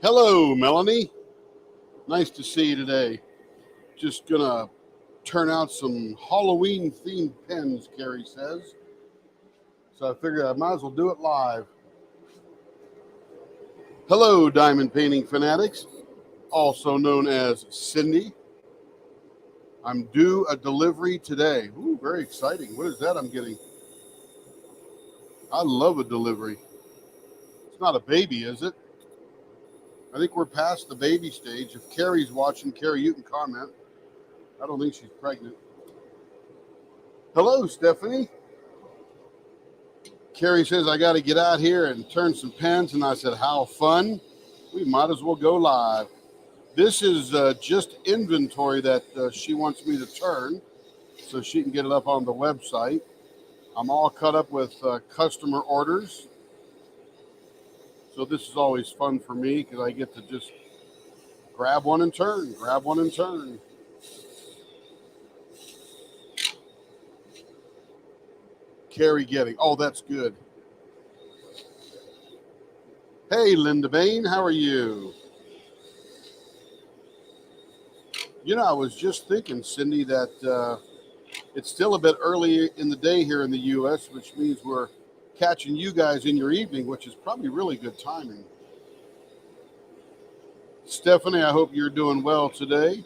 Hello, Melanie. Nice to see you today. Just gonna turn out some Halloween themed pens, Carrie says. So I figured I might as well do it live. Hello, diamond painting fanatics, also known as Cindy. I'm due a delivery today. Ooh, very exciting. What is that I'm getting? I love a delivery. It's not a baby, is it? I think we're past the baby stage. If Carrie's watching, Carrie, you can comment. I don't think she's pregnant. Hello, Stephanie. Carrie says, I got to get out here and turn some pens. And I said, how fun. We might as well go live. This is just inventory that she wants me to turn so she can get it up on the website. I'm all cut up with customer orders. So this is always fun for me because I get to just grab one and turn, grab one and turn. Carrie getting, oh, that's good. Hey, Linda Bain, how are you? You know, I was just thinking, Cindy, that it's still a bit early in the day here in the U.S., which means we're catching you guys in your evening, which is probably really good timing. Stephanie, I hope you're doing well today.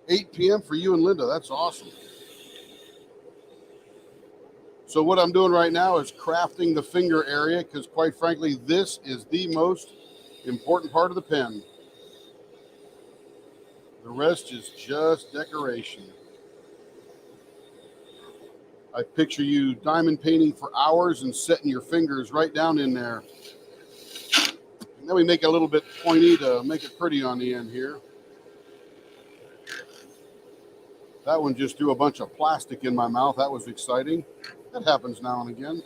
$8 p.m. for you and Linda. That's awesome. So what I'm doing right now is crafting the finger area because, quite frankly, this is the most important part of the pen. The rest is just decoration. I picture you diamond painting for hours and setting your fingers right down in there. And then we make it a little bit pointy to make it pretty on the end here. That one just threw a bunch of plastic in my mouth. That was exciting. That happens now and again.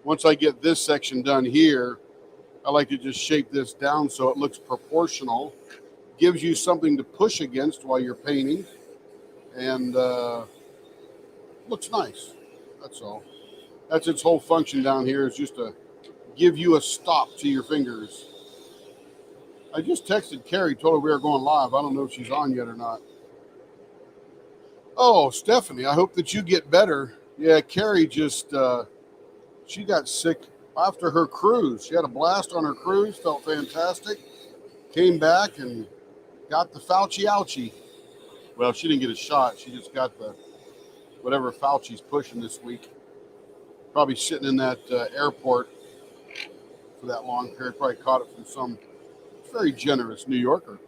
Once I get this section done here, I like to just shape this down so it looks proportional. Gives you something to push against while you're painting. And looks nice. That's all. That's its whole function down here, is just to give you a stop to your fingers. I just texted Carrie, told her we were going live. I don't know if she's on yet or not. Oh, Stephanie, I hope that you get better. Yeah, Carrie just, she got sick after her cruise. She had a blast on her cruise, felt fantastic. Came back and got the Fauci ouchie. Well, she didn't get a shot. She just got the whatever Fauci's pushing this week. Probably sitting in that airport for that long period. Probably caught it from some very generous New Yorker.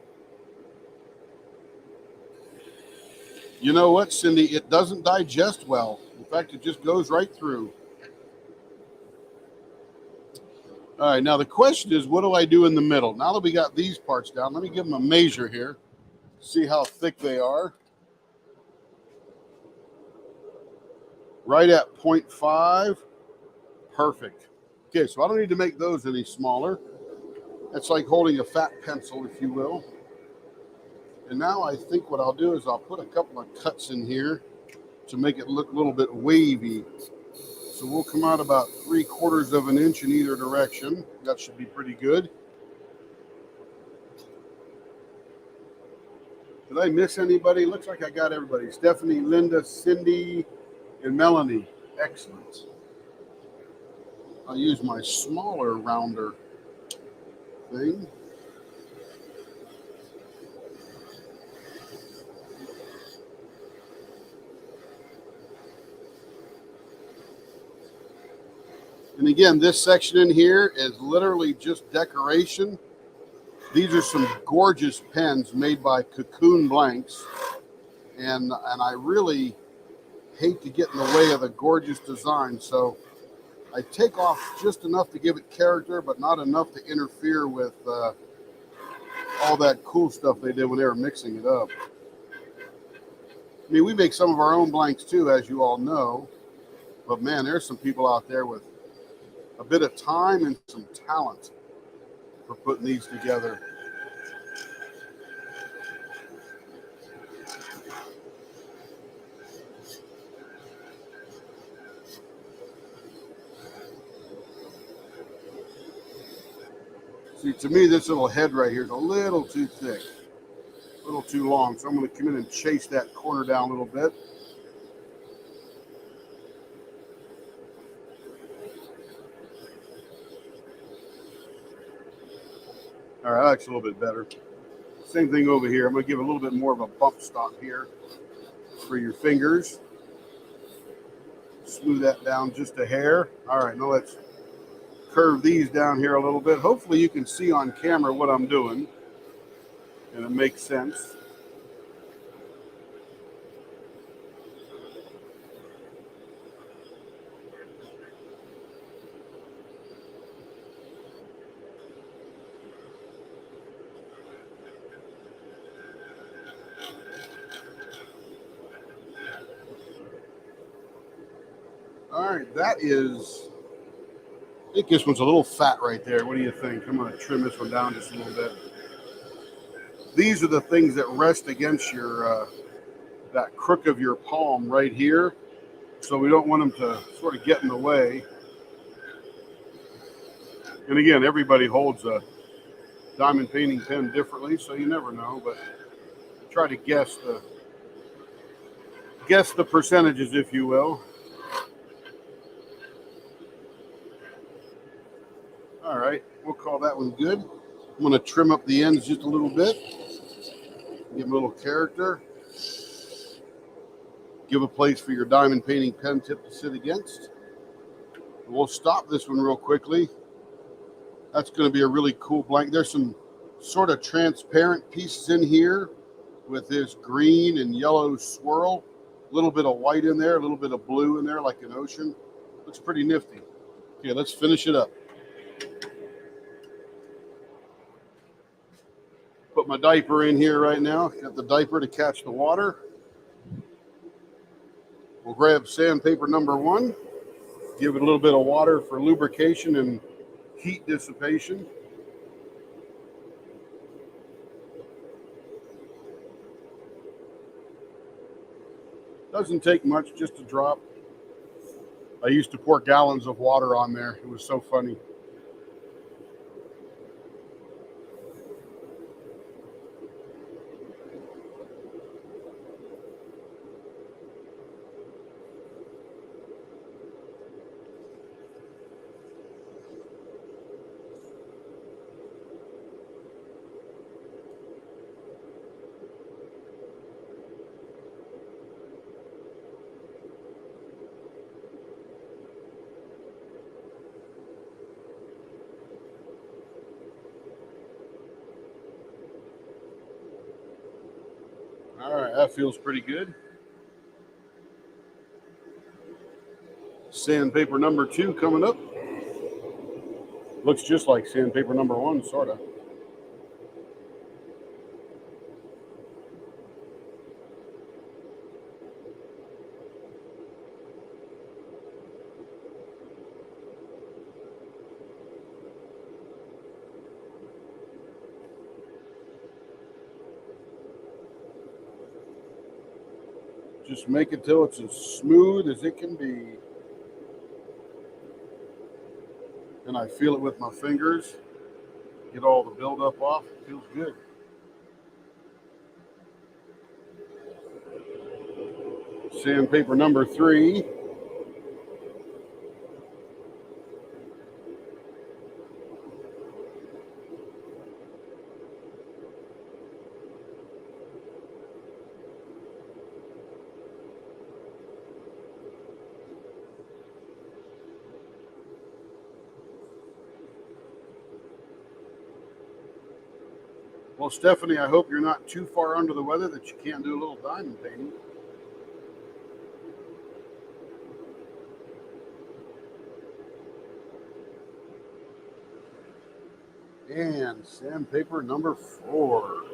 You know what, Cindy? It doesn't digest well. In fact, it just goes right through. All right, now the question is, what do I do in the middle? Now that we got these parts down, let me give them a measure here. See how thick they are. Right at 0.5. Perfect. Okay, so I don't need to make those any smaller. That's like holding a fat pencil, if you will. And now I think what I'll do is I'll put a couple of cuts in here to make it look a little bit wavy. So we'll come out about 3/4 of an inch in either direction. That should be pretty good. Did I miss anybody? Looks like I got everybody. Stephanie, Linda, Cindy, and Melanie. Excellent. I'll use my smaller rounder thing. And again, this section in here is literally just decoration. These are some gorgeous pens made by Cocoon Blanks. And I really hate to get in the way of the gorgeous design. So I take off just enough to give it character, but not enough to interfere with all that cool stuff they did when they were mixing it up. I mean, we make some of our own blanks too, as you all know. But man, there's some people out there with a bit of time and some talent for putting these together. See, to me, this little head right here is a little too thick, a little too long. So I'm going to come in and chase that corner down a little bit. All right, that's a little bit better. Same thing over here. I'm going to give a little bit more of a bump stop here for your fingers. Smooth that down just a hair. All right, now let's curve these down here a little bit. Hopefully you can see on camera what I'm doing and it makes sense. All right, that is, I think this one's a little fat right there. What do you think? I'm going to trim this one down just a little bit. These are the things that rest against your that crook of your palm right here. So we don't want them to sort of get in the way. And again, everybody holds a diamond painting pen differently, so you never know. But try to guess the percentages, if you will. All right, we'll call that one good. I'm going to trim up the ends just a little bit. Give them a little character. Give a place for your diamond painting pen tip to sit against. And we'll stop this one real quickly. That's going to be a really cool blank. There's some sort of transparent pieces in here with this green and yellow swirl. A little bit of white in there, a little bit of blue in there like an ocean. Looks pretty nifty. Okay, let's finish it up. Put my diaper in here right now. Got the diaper to catch the water. We'll grab sandpaper number 1. Give it a little bit of water for lubrication and heat dissipation. Doesn't take much, just a drop. I used to pour gallons of water on there. It was so funny. All right, that feels pretty good. Sandpaper number 2 coming up. Looks just like sandpaper number 1, sort of. Just make it till it's as smooth as it can be. And I feel it with my fingers. Get all the buildup off. It feels good. Sandpaper number 3. Well, Stephanie, I hope you're not too far under the weather that you can't do a little diamond painting. And sandpaper number 4.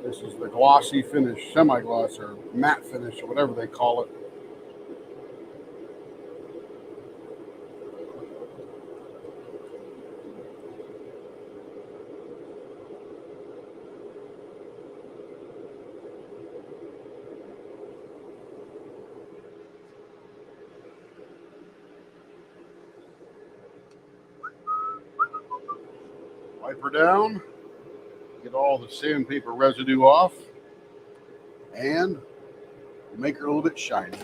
This is the glossy finish, semi-gloss or matte finish or whatever they call it. Wipe her down, get all the sandpaper residue off, and make her a little bit shiny.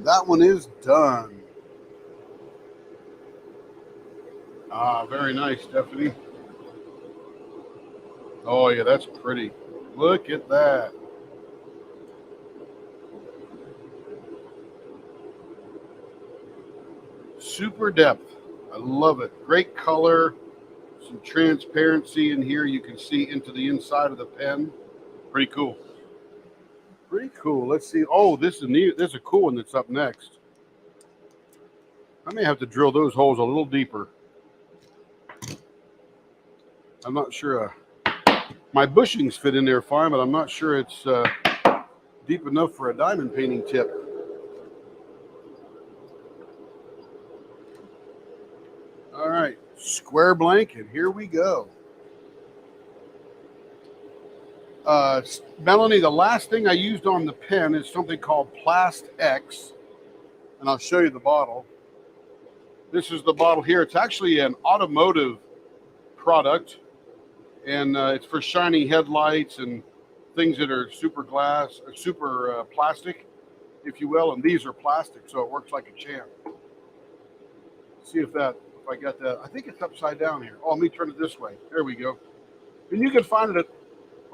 That one is done. Ah, very nice, Stephanie. Oh, yeah, that's pretty. Look at that. Super depth. I love it. Great color. Some transparency in here. You can see into the inside of the pen. Pretty cool. Pretty cool. Let's see. Oh, this is neat. This is a cool one that's up next. I may have to drill those holes a little deeper. I'm not sure. My bushings fit in there fine, but I'm not sure it's deep enough for a diamond painting tip. All right, square blank, and here we go. Melanie, the last thing I used on the pen is something called Plast X, and I'll show you the bottle. This is the bottle here. It's actually an automotive product, and it's for shining headlights and things that are super glass, or super plastic, if you will, and these are plastic, so it works like a champ. See if I got that. I think it's upside down here. Oh, let me turn it this way. There we go. And you can find it at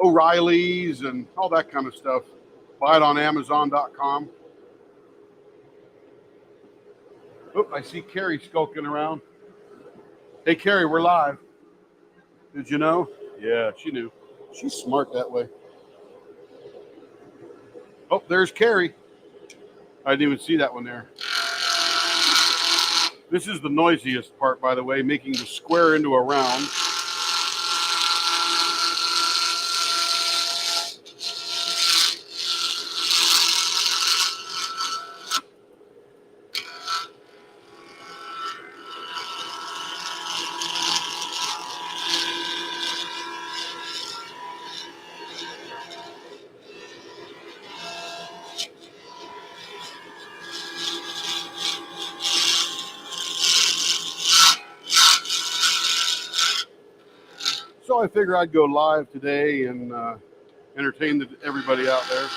O'Reilly's and all that kind of stuff. Buy it on Amazon.com. Oh, I see Carrie skulking around. Hey, Carrie, we're live. Did you know? Yeah, she knew. She's smart that way. Oh, there's Carrie. I didn't even see that one there. This is the noisiest part, by the way, making the square into a round. So I figure I'd go live today and entertain everybody out there.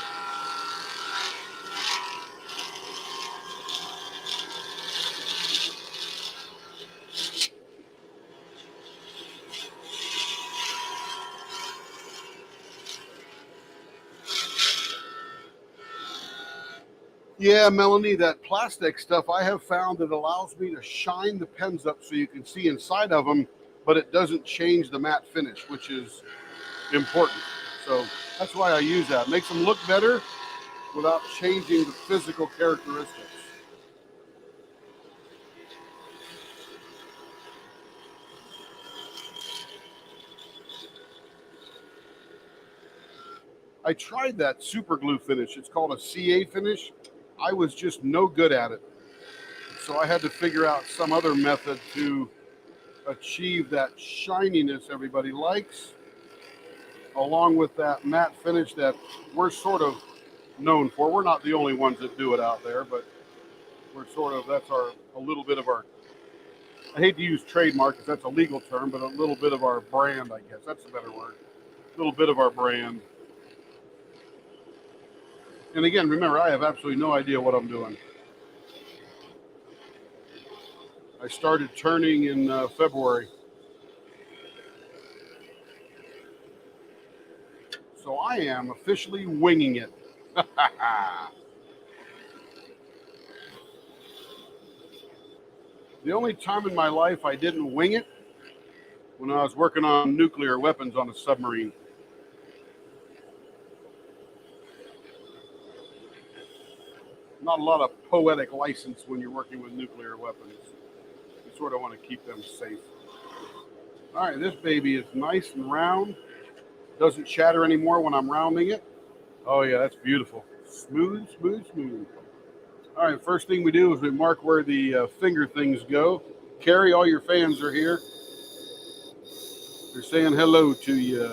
Yeah, Melanie, that plastic stuff, I have found that allows me to shine the pens up so you can see inside of them, but it doesn't change the matte finish, which is important. So that's why I use that. It makes them look better without changing the physical characteristics. I tried that super glue finish. It's called a CA finish. I was just no good at it. So I had to figure out some other method to achieve that shininess everybody likes, along with that matte finish that we're sort of known for. We're not the only ones that do it out there, but we're sort of, that's a little bit of our, I hate to use trademark because that's a legal term, but a little bit of our brand, I guess. That's a better word. A little bit of our brand. And again, remember, I have absolutely no idea what I'm doing. I started turning in February. So I am officially winging it. The only time in my life I didn't wing it when I was working on nuclear weapons on a submarine. Not a lot of poetic license when you're working with nuclear weapons. You sort of want to keep them safe. All right, this baby is nice and round. Doesn't shatter anymore when I'm rounding it. Oh yeah, that's beautiful. Smooth, smooth, smooth. All right, first thing we do is we mark where the finger things go. Carrie, all your fans are here. They're saying hello to you.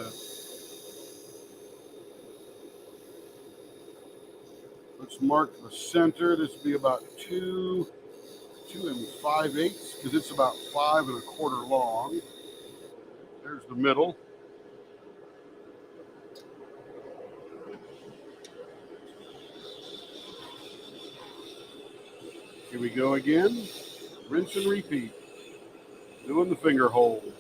Let's mark the center. This will be about 2 5/8 because it's about 5 1/4 long. There's the middle. Here we go again. Rinse and repeat. Doing the finger holds.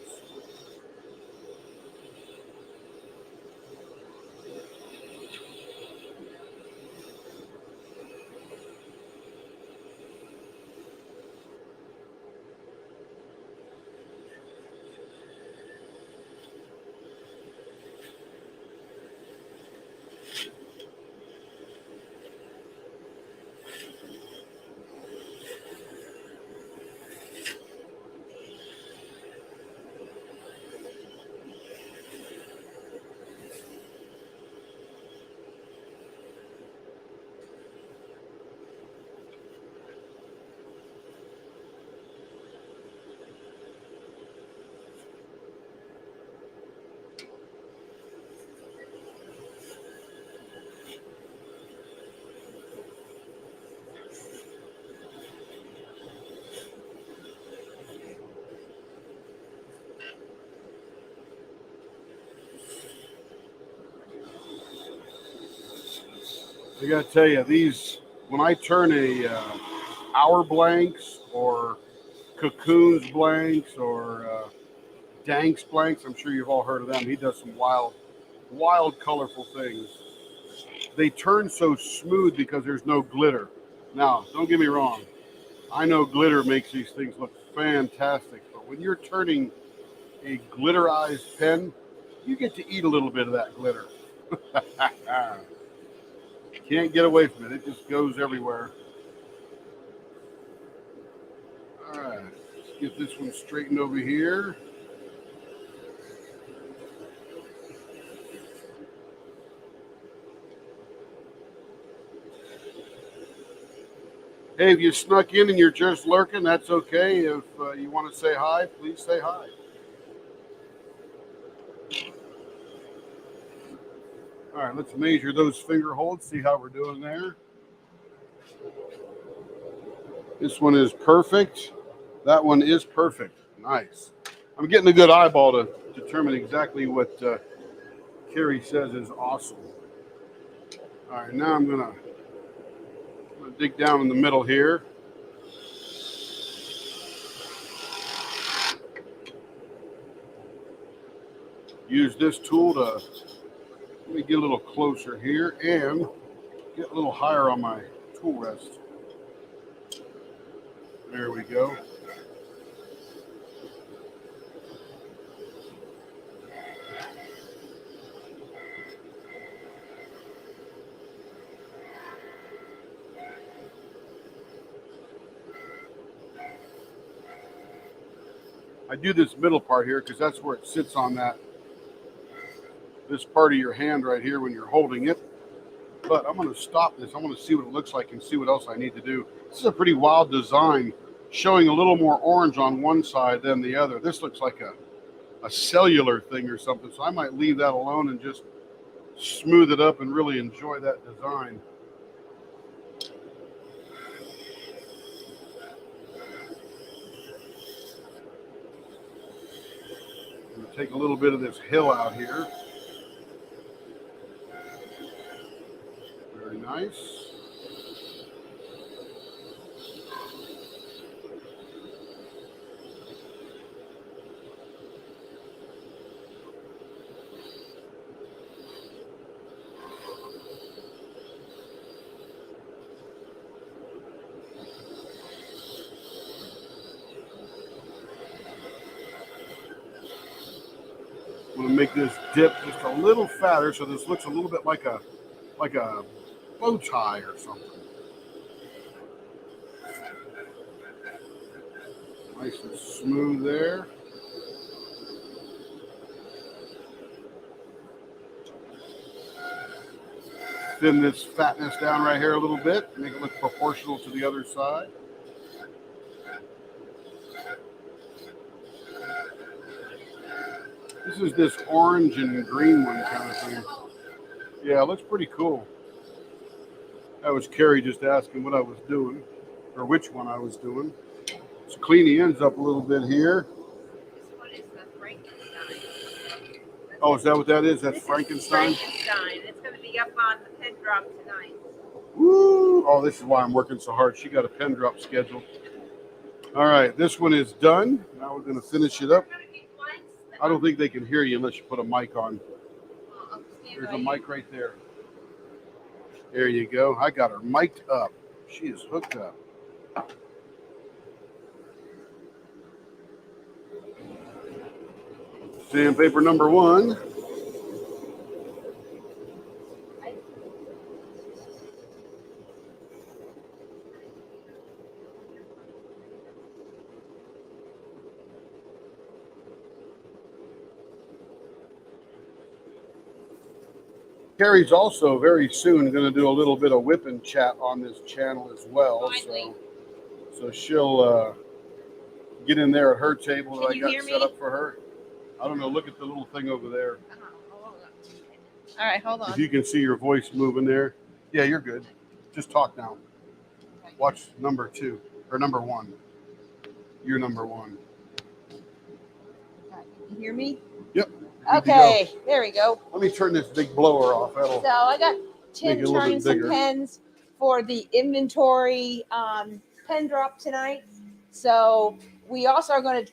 I gotta tell you, these when I turn hour blanks or cocoons blanks or Danks blanks, I'm sure you've all heard of them. He does some wild, colorful things. They turn so smooth because there's no glitter. Now, don't get me wrong. I know glitter makes these things look fantastic, but when you're turning a glitterized pen, you get to eat a little bit of that glitter. Can't get away from it. It just goes everywhere. All right, let's get this one straightened over here. Hey, if you snuck in and you're just lurking, that's okay. If you want to say hi, please say hi. All right, let's measure those finger holds, see how we're doing there. This one is perfect. That one is perfect. Nice. I'm getting a good eyeball to determine exactly what Carrie says is awesome. All right, now I'm gonna dig down in the middle here. Use this tool to, let me get a little closer here and get a little higher on my tool rest. There we go. I do this middle part here because that's where it sits on this part of your hand right here when you're holding it. But I'm going to stop this. I want to see what it looks like and see what else I need to do. This is a pretty wild design, showing a little more orange on one side than the other. This looks like a cellular thing or something, so I might leave that alone and just smooth it up and really enjoy that design. I'm going to take a little bit of this hill out here. Very nice. I'm gonna make this dip just a little fatter so this looks a little bit like a bow tie or something. Nice and smooth there. Thin this fatness down right here a little bit, make it look proportional to the other side. This is this orange and green one kind of thing. Yeah, it looks pretty cool. That was Carrie just asking what I was doing, or which one I was doing. Let's clean the ends up a little bit here. This one is the Frankenstein. Oh, is that what that is? That's This Frankenstein? is Frankenstein. It's going to be up on the pen drop tonight. Woo! Oh, this is why I'm working so hard. She got a pen drop scheduled. All right, this one is done. Now we're going to finish it up. I don't think they can hear you unless you put a mic on. There's a mic right there. There you go. I got her mic'd up. She is hooked up. Sandpaper number 1. Carrie's also very soon going to do a little bit of whip and chat on this channel as well. So she'll get in there at her table that I got set up for her. I don't know. Look at the little thing over there. All right, hold on. If you can see your voice moving there. Yeah, you're good. Just talk now. Okay. Watch number 2 or number 1. You're number 1. You hear me? Yep. Okay, there we go. Let me turn this big blower off. That'll So I got make Tim it a little turning bit some bigger. pens for the inventory pen drop tonight. So we also are going to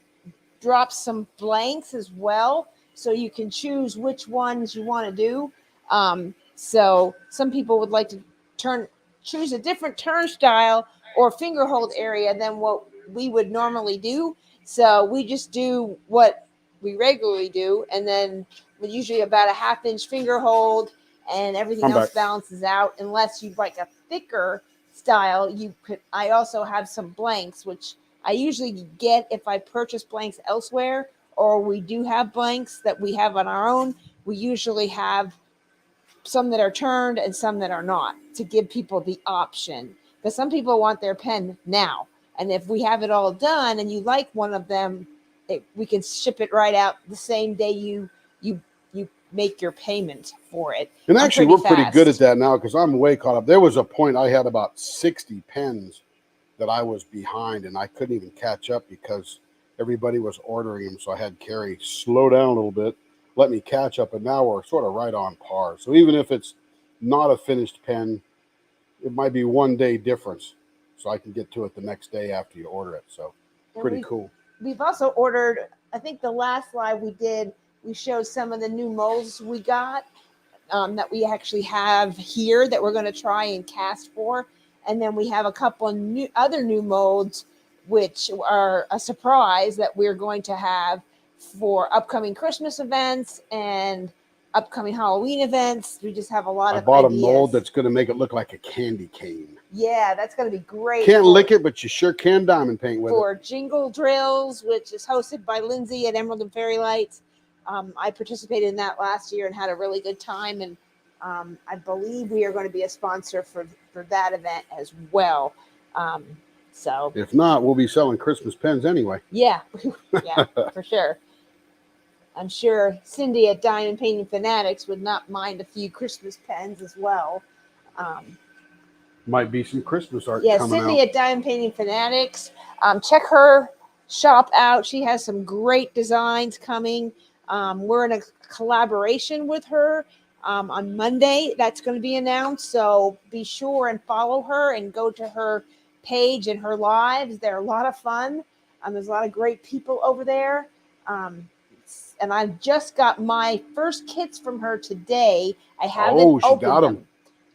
drop some blanks as well, so you can choose which ones you want to do. So some people would like to choose a different turn style or finger hold area than what we would normally do. So we just do what we regularly do, and then with usually about a 1/2 inch finger hold, and everything else balances out. Unless you'd like a thicker style, you could. I also have some blanks, which I usually get if I purchase blanks elsewhere, or we do have blanks that we have on our own. We usually have some that are turned and some that are not, to give people the option, because some people want their pen now, and if we have it all done and you like one of them, we can ship it right out the same day you make your payment for it. And actually, we're pretty good at that now because I'm way caught up. There was a point I had about 60 pens that I was behind, and I couldn't even catch up because everybody was ordering them. So I had Carrie slow down a little bit, let me catch up, and now we're sort of right on par. So even if it's not a finished pen, it might be 1 day difference, so I can get to it the next day after you order it. So pretty cool. We've also ordered, I think the last live we did, we showed some of the new molds we got that we actually have here that we're going to try and cast for. And then we have a couple of other new molds, which are a surprise that we're going to have for upcoming Christmas events and upcoming Halloween events. We just have a lot of ideas. I bought a mold that's going to make it look like a candy cane. Yeah, that's going to be great. Can't lick it, but you sure can diamond paint with it. For Jingle Drills, which is hosted by Lindsay at Emerald and Fairy Lights. I participated in that last year and had a really good time. And I believe we are going to be a sponsor for that event as well. So if not, we'll be selling Christmas pens anyway. Yeah, yeah, for sure. I'm sure Cindy at Diamond Painting Fanatics would not mind a few Christmas pens as well. Might be some Christmas art coming Cindy out. At Diamond Painting Fanatics. Check her shop out. She has some great designs coming. We're in a collaboration with her. on Monday. That's going to be announced. So be sure and follow her and go to her page and her lives. They're a lot of fun. There's a lot of great people over there. And I just got my first kits from her today. I haven't she opened got them.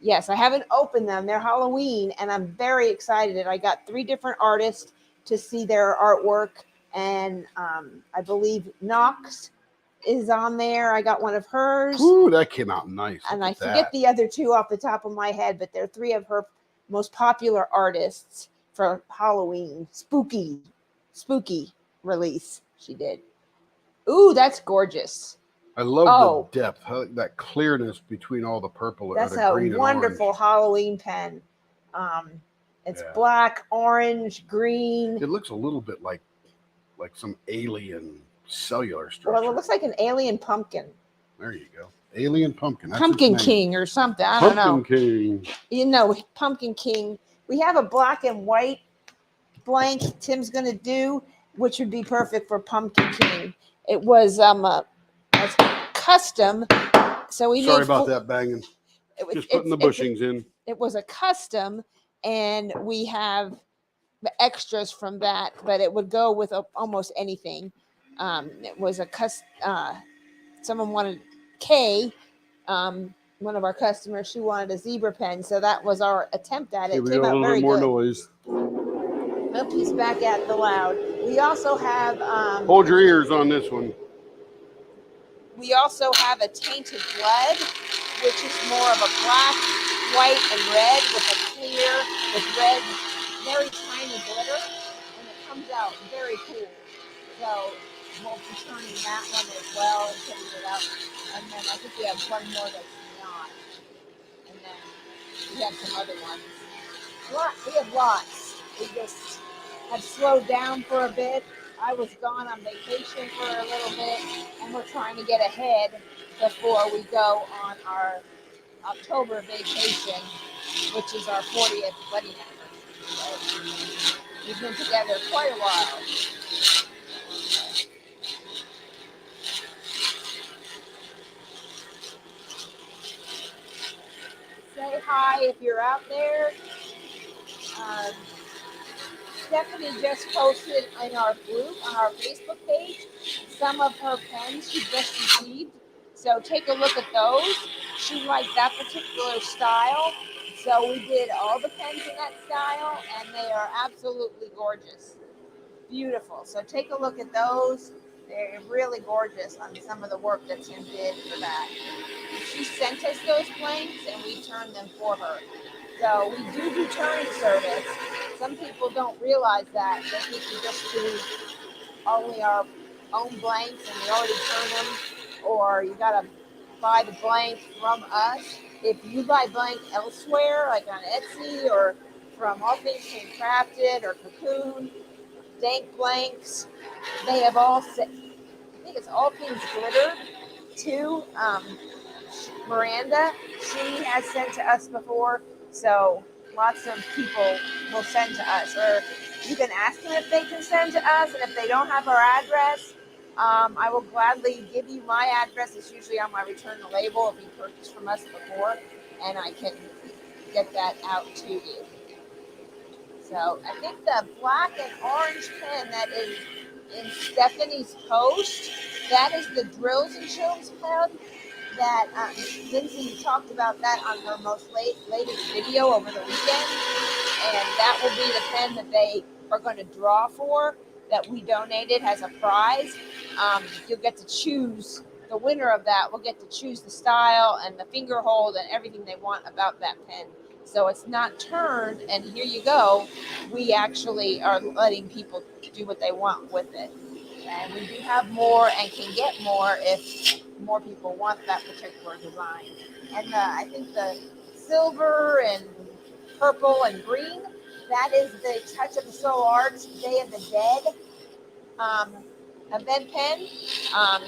Yes, I haven't opened them. They're Halloween, and I'm very excited. I got 3 different artists to see their artwork, and I believe Knox is on there. I got one of hers. Ooh, that came out nice. And Look I at forget that. the other 2 off the top of my head, but they're 3 of her most popular artists for Halloween. Spooky release she did. Ooh, that's gorgeous. I love the depth, that clearness between all the purple. That's the a green wonderful and orange. Halloween pen. It's black, orange, green. It looks a little bit like some alien cellular structure. Well, it looks like an alien pumpkin. There you go. Alien pumpkin. That's Pumpkin King or something. I don't know. Pumpkin King. You know, Pumpkin King. We have a black and white blank Tim's going to do, which would be perfect for Pumpkin King. It was a custom. So we Sorry made about that banging. Just putting the bushings in. It was a custom, and we have the extras from that, but it would go with almost anything. It was a someone wanted Kay, one of our customers, she wanted a zebra pen, so that was our attempt at it. Here we came go, out a little very bit more good. noise. Nope, he's back at the loud. We also have hold your ears on this one. We also have a Tainted Blood, which is more of a black, white, and red with red, very tiny glitter, and it comes out very cool. So we'll be turning that one as well and putting it up. And then I think we have one more that's not. And then we have some other ones. We have lots. We just have slowed down for a bit. I was gone on vacation for a little bit, and we're trying to get ahead before we go on our October vacation, which is our 40th wedding anniversary. So we've been together quite a while. Say hi if you're out there. Stephanie just posted in our group on our Facebook page some of her pens she just received. So take a look at those. She liked that particular style. So we did all the pens in that style, and they are absolutely gorgeous. Beautiful. So take a look at those. They're really gorgeous on some of the work that Tim did for that. She sent us those blanks, and we turned them for her. So we do return service. Some people don't realize that. They think we just do only our own blanks and we already turn them, or you gotta buy the blank from us. If you buy blank elsewhere, like on Etsy or from All Things Handcrafted or Cocoon, Dank Blanks, they have all I think it's All Things Glitter too. Miranda, she has sent to us before. So lots of people will send to us, or you can ask them if they can send to us, and if they don't have our address, I will gladly give you my address. It's usually on my return the label if you purchased from us before, and I can get that out to you. So I think the black and orange pen that is in Stephanie's post, that is the Drills and Chills pen. That Lindsay talked about that on her most latest video over the weekend, and that will be the pen that they are going to draw for, that we donated as a prize. You'll get to choose, the winner of that will get to choose the style and the finger hold and everything they want about that pen. So it's not turned and here you go. We actually are letting people do what they want with it. And we do have more and can get more if more people want that particular design. And I think the silver and purple and green, that is the Touch of the Soul Arts Day of the Dead event pen.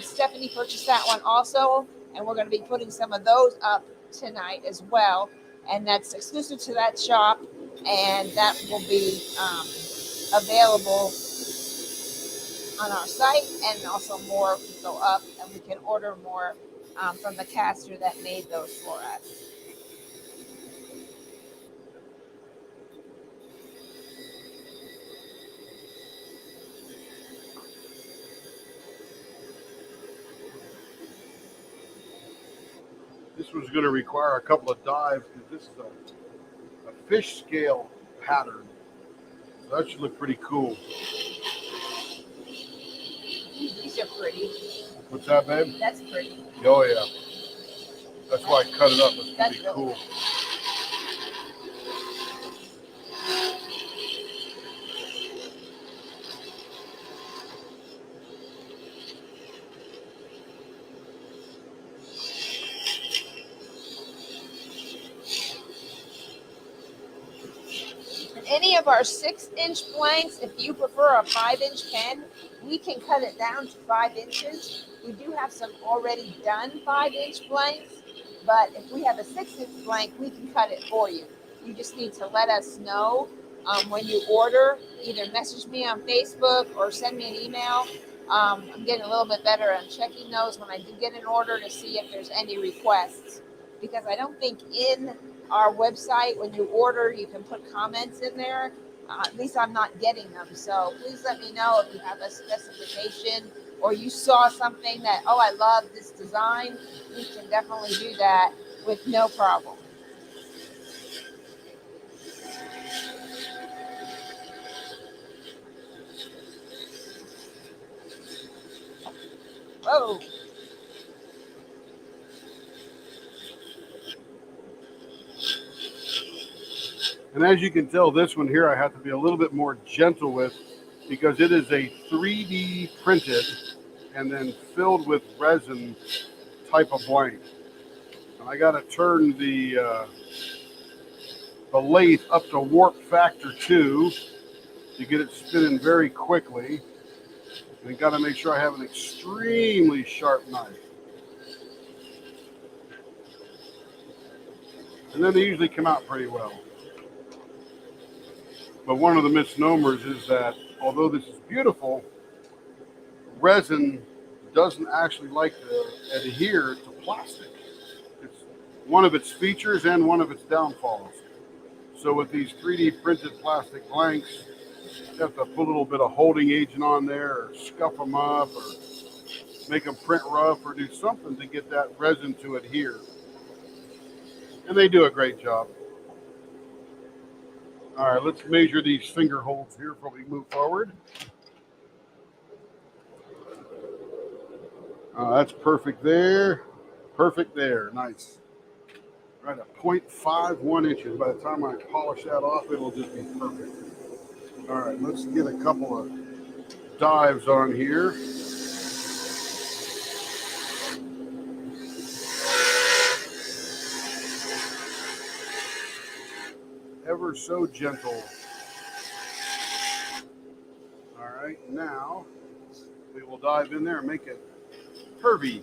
Stephanie purchased that one also, and we're going to be putting some of those up tonight as well. And that's exclusive to that shop, and that will be available on our site, and also more can go up and we can order more from the caster that made those for us. This was going to require a couple of dives because this is a fish scale pattern. So that should look pretty cool. These are pretty. What's that, babe? That's pretty. Oh, yeah. That's why I cut it up. It's That's pretty really cool. Any of our 6-inch blanks, if you prefer a 5-inch pen, we can cut it down to 5 inches. We do have some already done 5-inch blanks, but if we have a 6-inch blank, we can cut it for you. You just need to let us know when you order. Either message me on Facebook or send me an email. I'm getting a little bit better at checking those when I do get an order to see if there's any requests, because I don't think in our website, when you order, you can put comments in there. At least I'm not getting them. So please let me know if you have a specification or you saw something that, oh, I love this design. We can definitely do that with no problem. Whoa. And as you can tell, this one here I have to be a little bit more gentle with because it is a 3D printed and then filled with resin type of blank. And I got to turn the lathe up to warp factor 2 to get it spinning very quickly. And got to make sure I have an extremely sharp knife. And then they usually come out pretty well. But one of the misnomers is that although this is beautiful, resin doesn't actually like to adhere to plastic. It's one of its features and one of its downfalls. So with these 3D printed plastic blanks, you have to put a little bit of holding agent on there or scuff them up or make them print rough or do something to get that resin to adhere. And they do a great job. All right, let's measure these finger holes here before we move forward. That's perfect there. Perfect there. Nice. Right at 0.51 inches. By the time I polish that off, it'll just be perfect. All right, let's get a couple of dives on here. Ever so gentle. All right, now we will dive in there and make it curvy.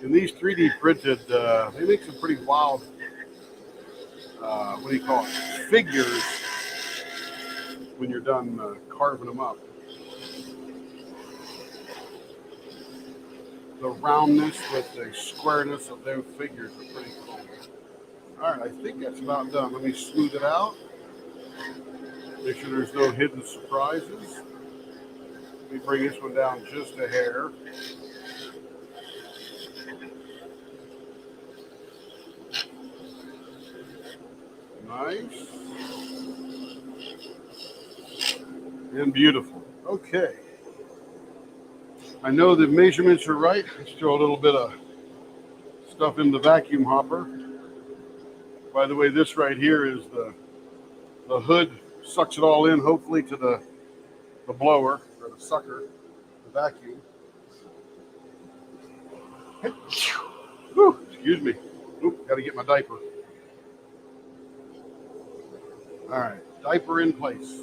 And these 3D printed, they make some pretty wild, what do you call it, figures when you're done carving them up. The roundness with the squareness of those figures are pretty cool. All right, I think that's about done. Let me smooth it out. Make sure there's no hidden surprises. Let me bring this one down just a hair. Nice. And beautiful. Okay. I know the measurements are right. Let's throw a little bit of stuff in the vacuum hopper. By the way, this right here is the hood, sucks it all in, hopefully, to the blower, or the sucker, the vacuum. Whew, excuse me. Oop, got to get my diaper. All right, diaper in place.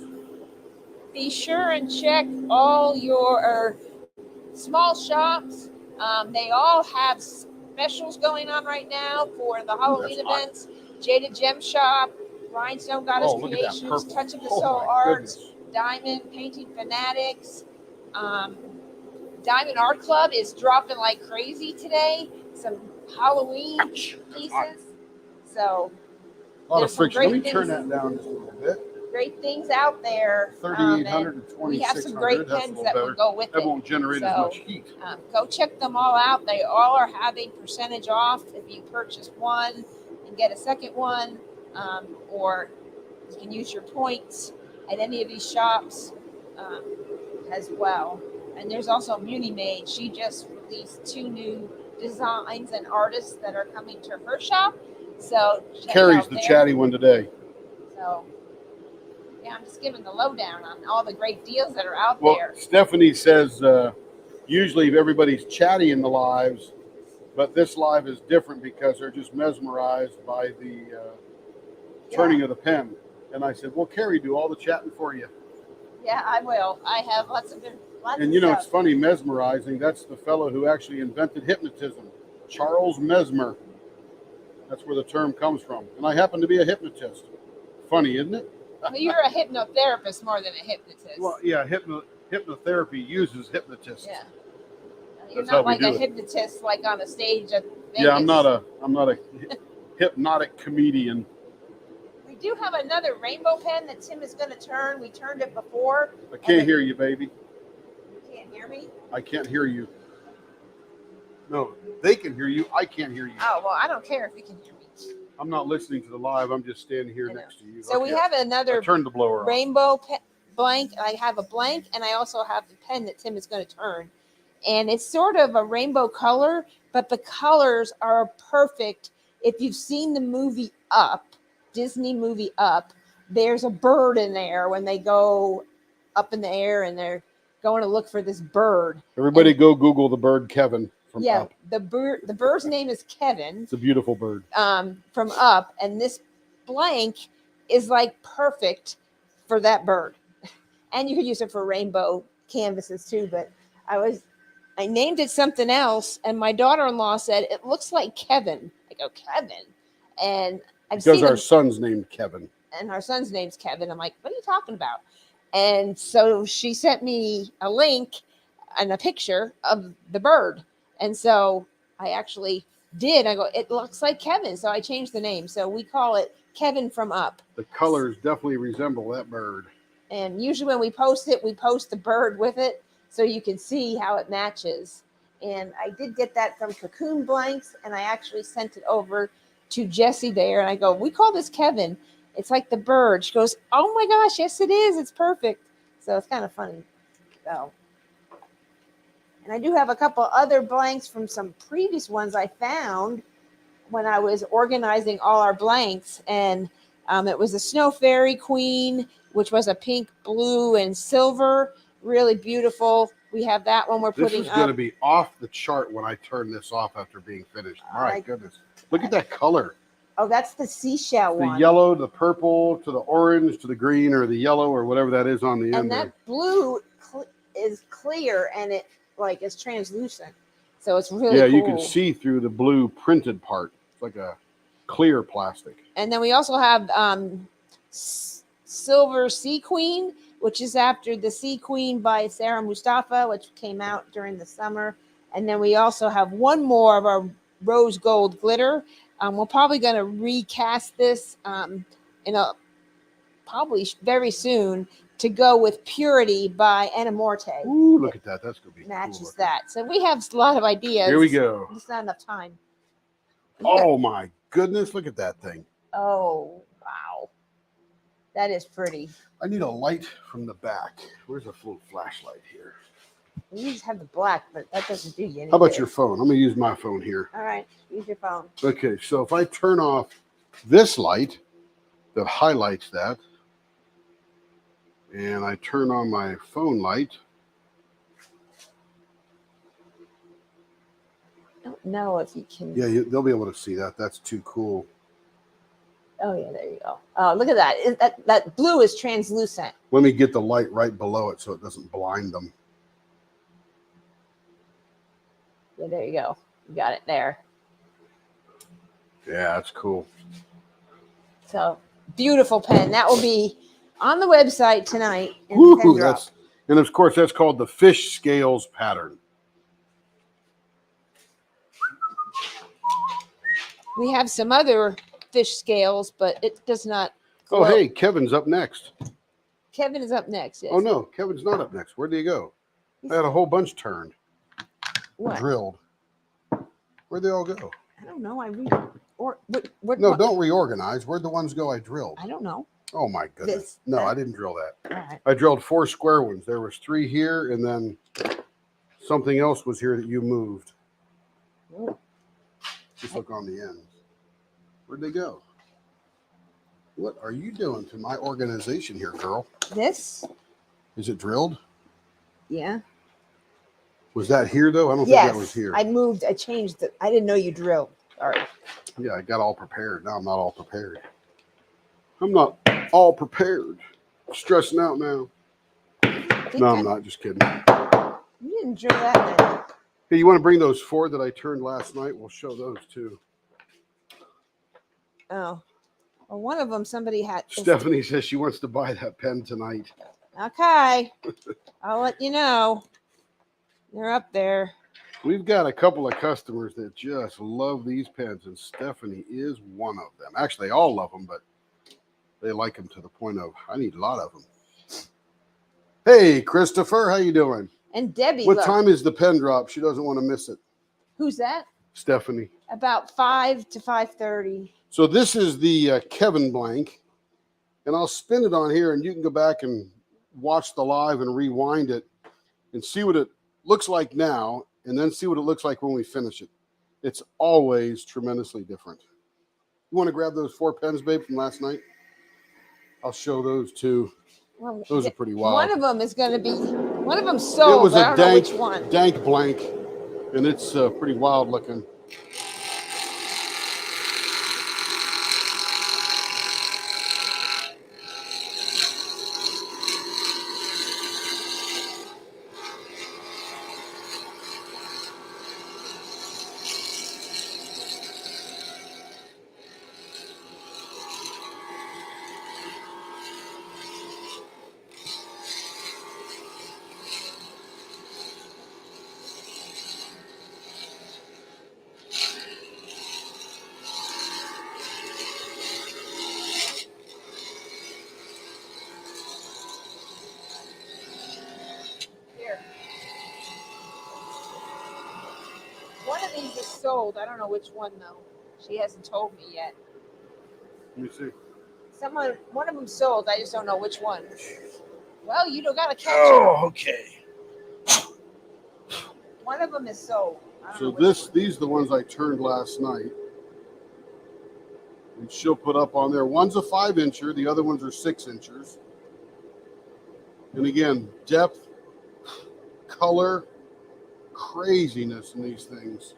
Be sure and check all your small shops. They all have specials going on right now for the Halloween events. Jaded Gem Shop, Rhinestone Goddess Creations, Touch of the Soul Arts, Diamond Painting Fanatics. Diamond Art Club is dropping like crazy today. Some Halloween pieces. So a lot of friction. Let me turn that down just a little bit. Great things out there. 3,800 to 2,600. We have some great pens that will go with it. That won't generate as much heat. Go check them all out. They all are having percentage off if you purchase one and get a second one, or you can use your points at any of these shops as well. And there's also Muni Made. She just released 2 new designs and artists that are coming to her shop. So Carrie's the chatty one today. So yeah, I'm just giving the lowdown on all the great deals that are out there. Well, Stephanie says usually everybody's chatty in the lives, but this live is different because they're just mesmerized by the turning of the pen. And I said, well, Carrie, do all the chatting for you. Yeah, I will. I have lots of And you know, it's funny, mesmerizing. That's the fellow who actually invented hypnotism, Charles Mesmer. That's where the term comes from. And I happen to be a hypnotist. Funny, isn't it? Well, you're a hypnotherapist more than a hypnotist. Well, yeah, hypnotherapy uses hypnotists. Yeah. You're That's how not we like do a it. hypnotist like on a stage at Vegas. Yeah, I'm not a hypnotic comedian. We do have another rainbow pen that Tim is going to turn. We turned it before. I can't hear you, baby. You can't hear me? I can't hear you. No, they can hear you. I can't hear you. Oh, well, I don't care if you can hear me. I'm not listening to the live. I'm just standing here next to you. So we have another turn the blower rainbow blank. I have a blank, and I also have the pen that Tim is going to turn. And it's sort of a rainbow color, but the colors are perfect. If you've seen the movie Up, Disney movie Up, there's a bird in there when they go up in the air and they're going to look for this bird. Everybody go Google the bird Kevin from Up. The bird's name is Kevin. It's a beautiful bird. From Up, and this blank is like perfect for that bird. And you could use it for rainbow canvases too, but I named it something else, and my daughter-in-law said it looks like Kevin. I go, Kevin, and because our son's named Kevin, and our son's name's Kevin. I'm like, what are you talking about? And so she sent me a link and a picture of the bird, and so I actually did. I go, it looks like Kevin, so I changed the name. So we call it Kevin from Up. The colors definitely resemble that bird. And usually when we post it, we post the bird with it, so you can see how it matches. And I did get that from Cocoon Blanks, and I actually sent it over to Jessie there. And I go, we call this Kevin. It's like the bird. She goes, oh my gosh, yes it is. It's perfect. So it's kind of funny. So, and I do have a couple other blanks from some previous ones I found when I was organizing all our blanks. And it was a Snow Fairy Queen, which was a pink, blue, and silver. Really beautiful. We have that one we're putting up. This is going to be off the chart when I turn this off after being finished. My goodness. Look at that color. Oh, that's the seashell one. The yellow, the purple, to the orange, to the green, or the yellow, or whatever that is on the end. And that blue is clear, and it like is translucent. So it's really cool. You can see through the blue printed part. It's like a clear plastic. And then we also have Silver Sea Queen, which is after the Sea Queen by Sarah Mustafa, which came out during the summer. And then we also have one more of our rose gold glitter. We're probably going to recast this in a probably very soon to go with Purity by Enamorte. Ooh, look at that. That's going to be Matches cool. that. So we have a lot of ideas. Here we go. There's not enough time. Oh my goodness, look at that thing. Oh, wow. That is pretty. I need a light from the back. Where's a little flashlight here? You just have the black, but that doesn't do you any How about good. your phone? I'm going to use my phone here. All right, use your phone. Okay, so if I turn off this light that highlights that, and I turn on my phone light, I don't know if you can. yeah, they'll be able to see that. That's too cool. Oh, yeah, there you go. Oh, look at that. That blue is translucent. Let me get the light right below it so it doesn't blind them. Yeah, there you go. You got it there. Yeah, that's cool. So, beautiful pen. That will be on the website tonight. In Woo, Pen Drop. and of course, that's called the fish scales pattern. We have some other fish scales, but it does not. Oh, hey, Kevin's up next. Kevin is up next. Yes. Oh, no, Kevin's not up next. Where did he go? I had a whole bunch turned, What? drilled. Where'd they all go? I don't know. I read or what? No, don't reorganize. Where'd the ones go I drilled? I don't know. Oh, my goodness. This, No, that? I didn't drill that. All right. I drilled 4 square ones. There was 3 here, and then something else was here that you moved. Ooh. Just look on the ends. Where'd they go? What are you doing to my organization here, girl? This? Is it drilled? Yeah. Was that here, though? I don't Yes. think that was here. I moved. I changed it. I didn't know you drilled. Sorry. Yeah, I got all prepared. Now I'm not all prepared. I'm not all prepared. Stressing out now. No, I'm not. Just kidding. You didn't drill that many. Hey, you want to bring those 4 that I turned last night? We'll show those too. Oh. Well, one of them somebody had. Stephanie says she wants to buy that pen tonight. Okay. I'll let you know. They're up there. We've got a couple of customers that just love these pens, and Stephanie is one of them. Actually, they all love them, but they like them to the point of, I need a lot of them. Hey, Christopher, how you doing? And Debbie. What look. time is the pen drop? She doesn't want to miss it. Who's that? Stephanie. About 5 to 5:30. So this is the Kevin blank, and I'll spin it on here, and you can go back and watch the live and rewind it and see what it looks like now, and then see what it looks like when we finish it. It's always tremendously different. You want to grab those 4 pens, babe, from last night? I'll show those too. Well, Those are pretty wild. one of them is going to be. One of them sold. It was I a don't know which one. dank blank, and it's pretty wild looking. Here. One of these is sold. I don't know which one though. She hasn't told me yet. Let me see. One of them sold. I just don't know which one. Well, you don't got to catch Oh, okay. it. One of them is sold. I don't So know which one. these are the ones I turned last night. And she'll put up on there. One's a 5-incher, the other ones are 6-inchers. And again, depth, color, craziness in these things.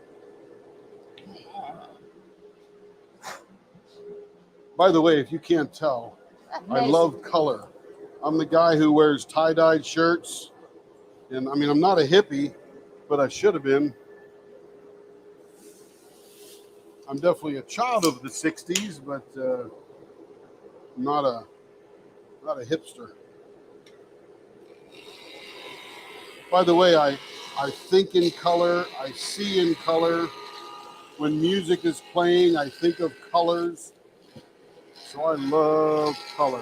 By the way, if you can't tell, I Amazing. love color. I'm the guy who wears tie-dyed shirts. And I mean, I'm not a hippie, but I should have been. I'm definitely a child of the 60s, but not a hipster. By the way, I think in color, I see in color. When music is playing, I think of colors. So I love color.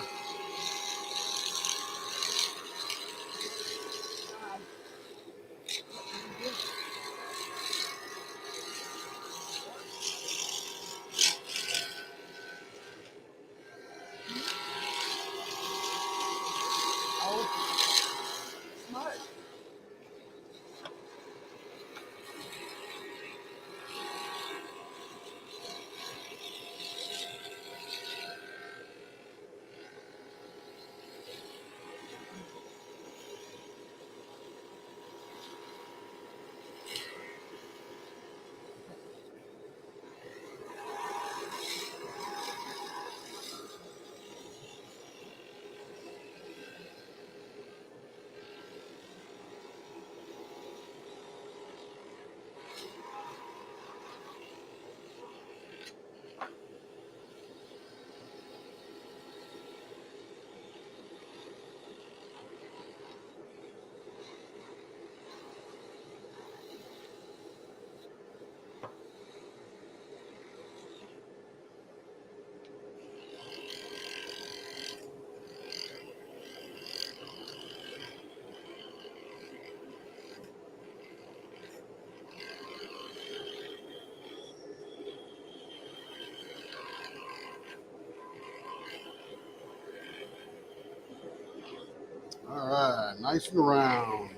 right, nice and round.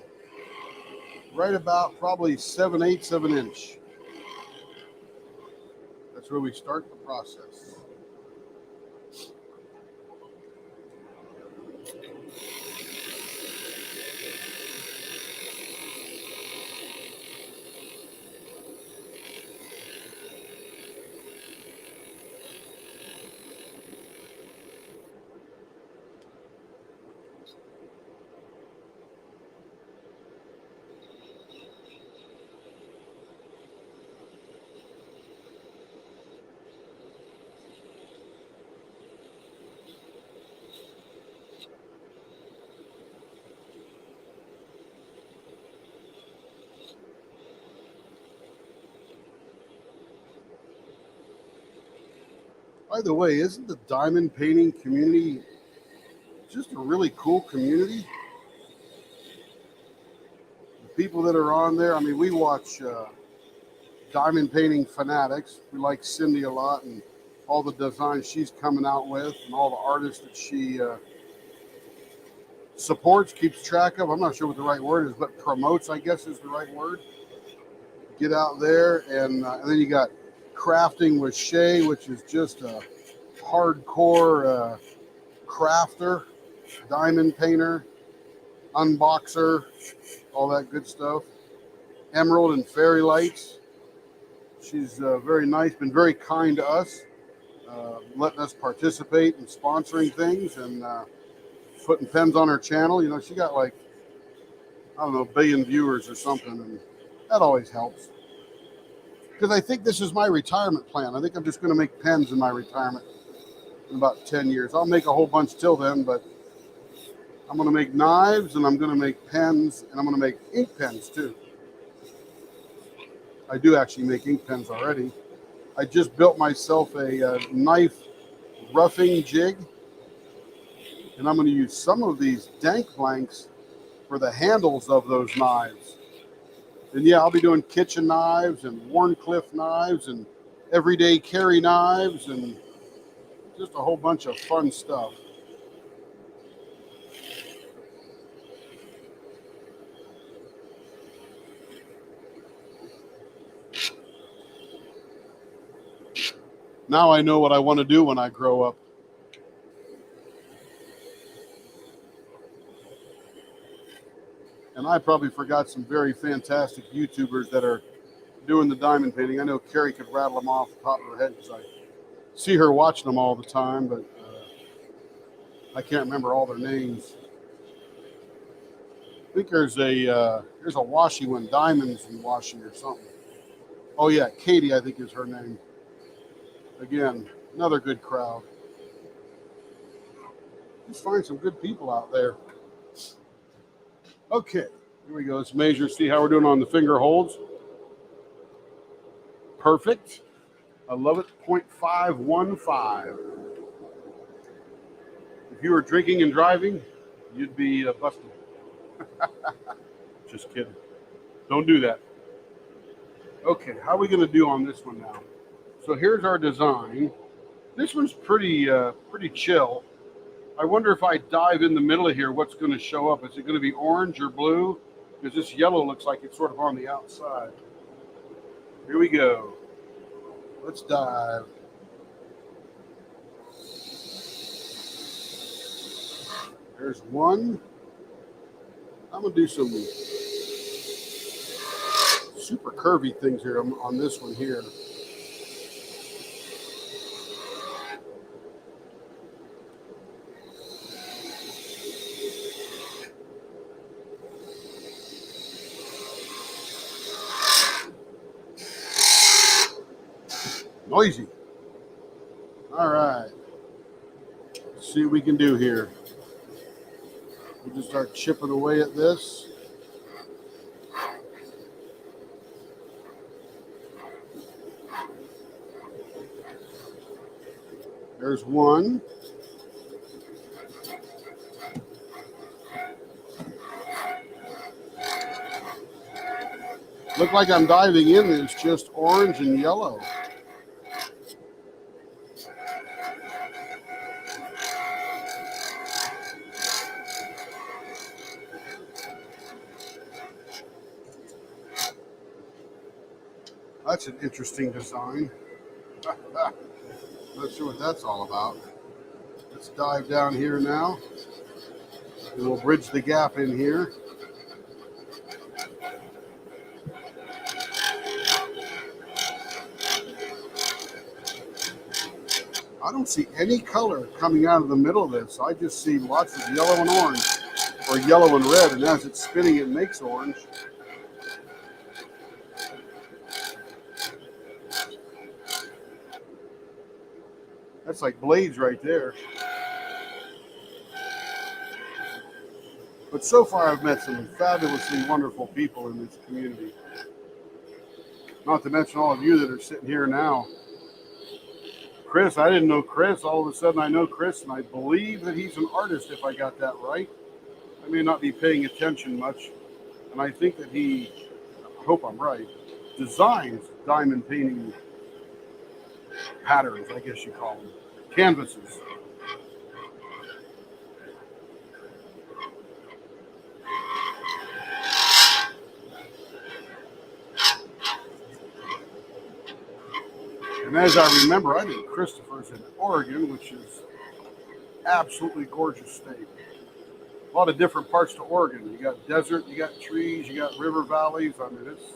Right about probably 7/8 of an inch. That's where we start the process. By the way, isn't the diamond painting community just a really cool community? The people that are on there, I mean, we watch Diamond Painting Fanatics. We like Cindy a lot and all the designs she's coming out with and all the artists that she supports, keeps track of. I'm not sure what the right word is, but promotes, I guess, is the right word. Get out there, and then you got Crafting with Shay, which is just a hardcore crafter, diamond painter, unboxer, all that good stuff. Emerald and Fairy Lights. She's very nice, been very kind to us, letting us participate in sponsoring things and putting pens on her channel. You know, she got like, I don't know, a billion viewers or something, and that always helps. Because I think this is my retirement plan. I think I'm just going to make pens in my retirement in about 10 years. I'll make a whole bunch till then, but I'm going to make knives, and I'm going to make pens, and I'm going to make ink pens too. I do actually make ink pens already. I just built myself a knife roughing jig, and I'm going to use some of these dank blanks for the handles of those knives. And yeah, I'll be doing kitchen knives and Wharncliffe knives and everyday carry knives and just a whole bunch of fun stuff. Now I know what I want to do when I grow up. And I probably forgot some very fantastic YouTubers that are doing the diamond painting. I know Carrie could rattle them off the top of her head because I see her watching them all the time, but I can't remember all their names. I think there's a washy one, Diamonds and Washi or something. Oh yeah, Katie, I think is her name. Again, another good crowd. Just find some good people out there. Okay, here we go. Let's measure, see how we're doing on the finger holds. Perfect. I love it. 0.515. If you were drinking and driving, you'd be busted. Just kidding. Don't do that. Okay, how are we going to do on this one now? So here's our design. This one's pretty chill. I wonder if I dive in the middle of here, what's going to show up? Is it going to be orange or blue? Because this yellow looks like it's sort of on the outside. Here we go. Let's dive. There's one. I'm going to do some super curvy things here on this one here. Noisy. All right. Let's see what we can do here. We'll just start chipping away at this. There's one. Look like I'm diving in. It's just orange and yellow. That's an interesting design. Not sure what that's all about. Let's dive down here now. And we'll bridge the gap in here. I don't see any color coming out of the middle of this. I just see lots of yellow and orange, or yellow and red, and as it's spinning, it makes orange. That's like blades right there. But so far, I've met some fabulously wonderful people in this community. Not to mention all of you that are sitting here now. Chris, I didn't know Chris. All of a sudden, I know Chris, and I believe that he's an artist, if I got that right. I may not be paying attention much, and I think that he, I hope I'm right, designs diamond painting patterns, I guess you call them, canvases. And as I remember, I think Christopher's in Oregon, which is absolutely gorgeous state. A lot of different parts to Oregon. You got desert, you got trees, you got river valleys. I mean, it's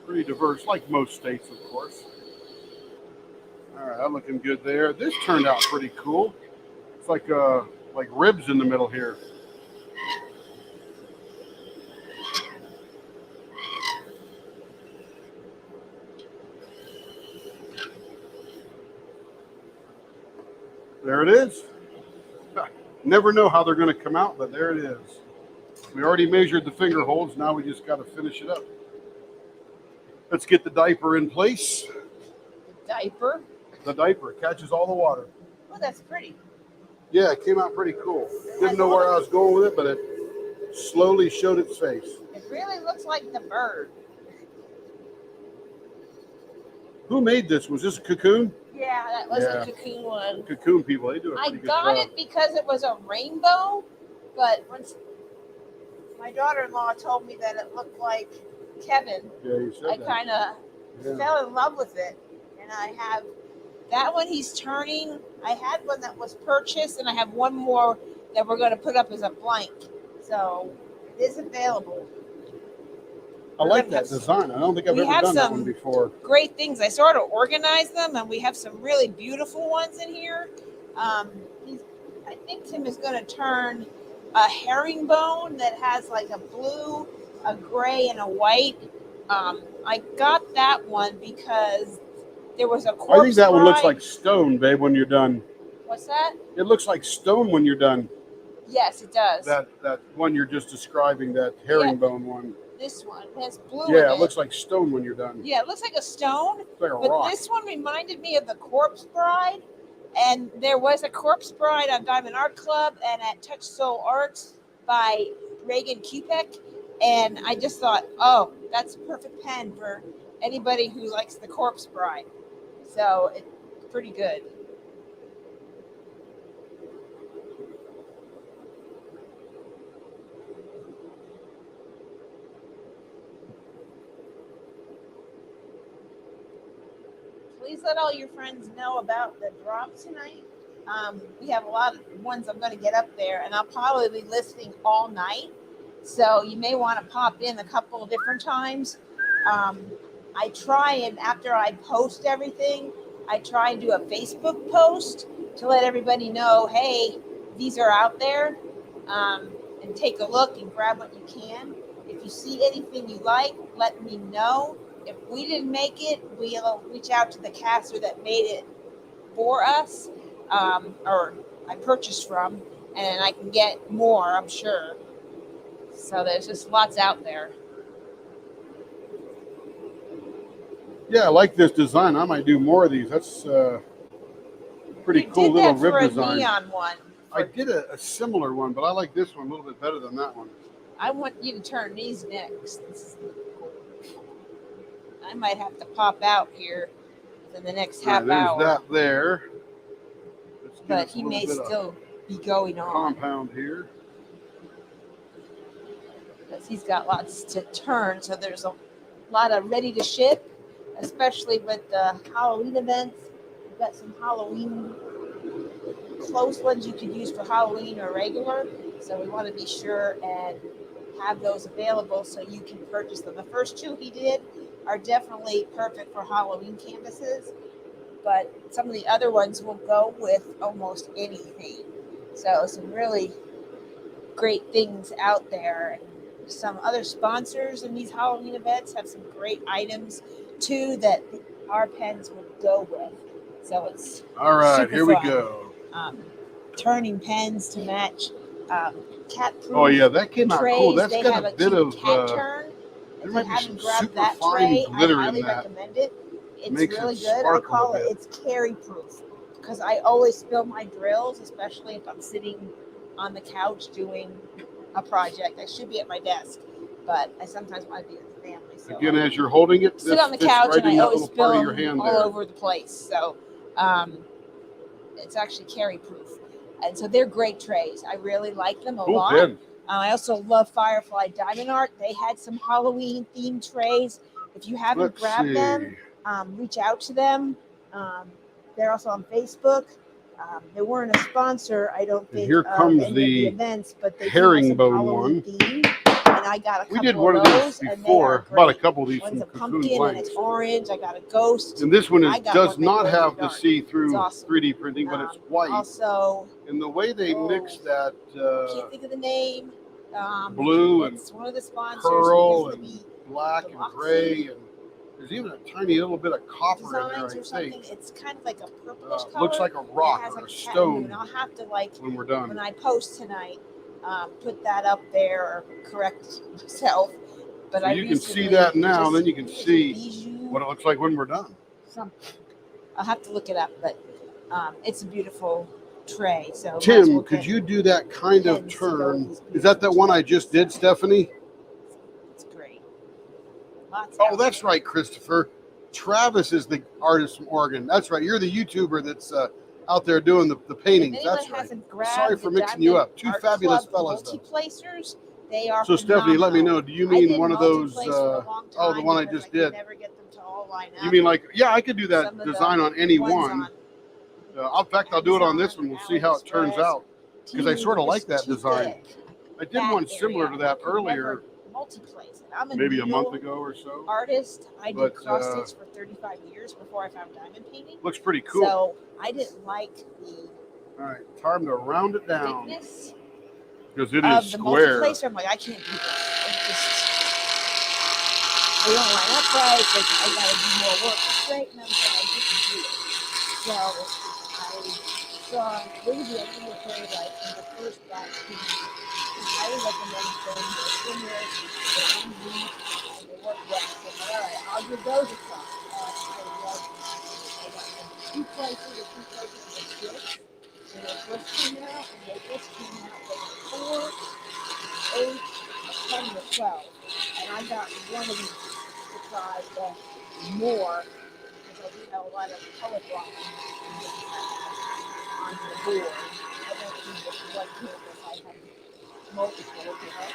pretty diverse, like most states, of course. All right, looking good there. This turned out pretty cool. It's like ribs in the middle here. There it is. Never know how they're going to come out, but there it is. We already measured the finger holes. Now we just got to finish it up. Let's get the diaper in place. Diaper? The diaper catches all the water. Oh, that's pretty. Yeah, it came out pretty cool. Didn't know where I was going with it, but it slowly showed its face. It really looks like the bird. Who made this? Was this a Cocoon? Yeah, that was Yeah. a Cocoon one. Cocoon people, they do a I pretty good got job. it because it was a rainbow, but once my daughter-in-law told me that it looked like Kevin, Yeah, you said I that. kind of Yeah. fell in love with it. And I have that one he's turning. I had one that was purchased, and I have one more that we're going to put up as a blank. So it is available. I like that design. I don't think I've We ever have done that some one before. great things. I sort of organized them, and we have some really beautiful ones in here. I think Tim is going to turn a herringbone that has like a blue, a gray, and a white. I got that one because there was a corpse I think that one looks bride. like stone, babe, when you're done. What's that? It looks like stone when you're done. Yes, it does. That one you're just describing, that herringbone one. This one has blue in Yeah, it. it looks like stone when you're done. Yeah, it looks like a stone. It's like a But rock. this one reminded me of the Corpse Bride. And there was a Corpse Bride on Diamond Art Club and at Touch Soul Arts by Reagan Kupek. And I just thought, oh, that's a perfect pen for anybody who likes the Corpse Bride. So it's pretty good. Please let all your friends know about the drop tonight. We have a lot of ones I'm going to get up there, and I'll probably be listing all night. So you may want to pop in a couple of different times. I try, and after I post everything, I try and do a Facebook post to let everybody know, hey, these are out there, and take a look and grab what you can. If you see anything you like, let me know. If we didn't make it, we'll reach out to the caster that made it for us, or I purchased from, and I can get more, I'm sure. So there's just lots out there. Yeah, I like this design. I might do more of these. That's pretty You cool did little that for rib a design. neon one. I did a similar one, but I like this one a little bit better than that one. I want you to turn these next. I might have to pop out here in the next half There's hour, that there. Let's give but us a he little may bit of still be going on compound here. because he's got lots to turn. So there's a lot of ready to ship, especially with the Halloween events. We've got some Halloween close ones you could use for Halloween or regular. So we want to be sure and have those available so you can purchase them. The first two he did are definitely perfect for Halloween canvases, but some of the other ones will go with almost anything. So some really great things out there. Some other sponsors in these Halloween events have some great items too that our pens would go with. So it's All right, super here we fun. go. Turning pens to match cat proof Oh yeah, that came out cool. trays. That's They got have a a bit cute of cat turn. there If you might be haven't some grabbed super that fine tray, I glitter in highly that. recommend it. It's Makes really it good. I sparkle call a it, bit. it's carry proof because I always spill my drills, especially if I'm sitting on the couch doing a project. I should be at my desk, but I sometimes want to be with the family. So Again, I as you're holding it, sit this on the fits couch right and in I that always little part spill of your them hand all there. over the place. So it's actually carry proof. And so they're great trays. I really like them a Cool lot. pen. I also love Firefly Diamond Art. They had some Halloween themed trays. If you haven't Let's grabbed see. them, reach out to them. They're also on Facebook. They weren't a sponsor, I don't And think, here of comes any of the the events, but they do have some herringbone Halloween one. theme. And I got a couple We did one of of those, these and they are before. Bought a great. couple of these One's from a Cocoon pumpkin and Blanks. it's orange. I got a ghost. And this one I got does one that not glows in have the the dark. see-through It's awesome. 3D printing, but it's white. Also, And the way they mix that can't think of the name. blue and it's one of the sponsors. pearl It and used to be black and Deluxe gray, and there's even a tiny little bit of copper in there, Designs I or something. think. It's kind of like a purplish color. Looks like a rock It has or like a a cat and moon. stone I'll have to when we're when done. I post tonight, put that up there or correct myself. But So I you can see recently that now, just- then you can is it see Bijou? what it looks like when we're done. Something. I'll have to look it up, but it's a beautiful tray. So might as Tim, well could get you do that kind of pens to go with turn? these Is that beautiful one I trays. just did, Stephanie? It's great. Lots Oh, out that's there. right, Christopher. Travis is the artist from Oregon. That's right. You're the YouTuber that's out there doing the paintings. If anyone That's right. hasn't grabbed Sorry for the mixing you Diamond up. Two Art fabulous Club fellas, though. multi-placers, they are So, Stephanie, let me phenomenal. know. Do you I mean did one of those? multi-place for a long Oh, the time one I because just could did. never get them to all line up. You mean like, yeah, I could do that Some of the design on any ones one. on In fact, I'll do it on this Amazon, one. We'll see how it turns AliExpress, out. Because I Temu, sort of like just that too design. thick. I did That one similar area, to that I could never earlier, multi-place it. I'm a maybe a month needle ago or so. artist. I did But, cross stitch for 35 years before I found diamond painting. Looks pretty cool. So I didn't like the All right, time to round it down thickness because it of is the square. multi-placer. I'm like, I can't do this. It's just, they don't line up right. I got to do more work to straighten them, so I didn't do it. So I saw Lindsay at Inventory like in the first batch. I highly recommend them. They're thinner, they're easy, and they work well. So I'm like, all right, I'll give those a try. I got them two places, the two places were good. When they first came out, and they just came out, they were 4, 8, 10, or 12. And I got one of each to try the more, because I do have a lot of color blocking on the board. I don't do just one canvas, I have multiple.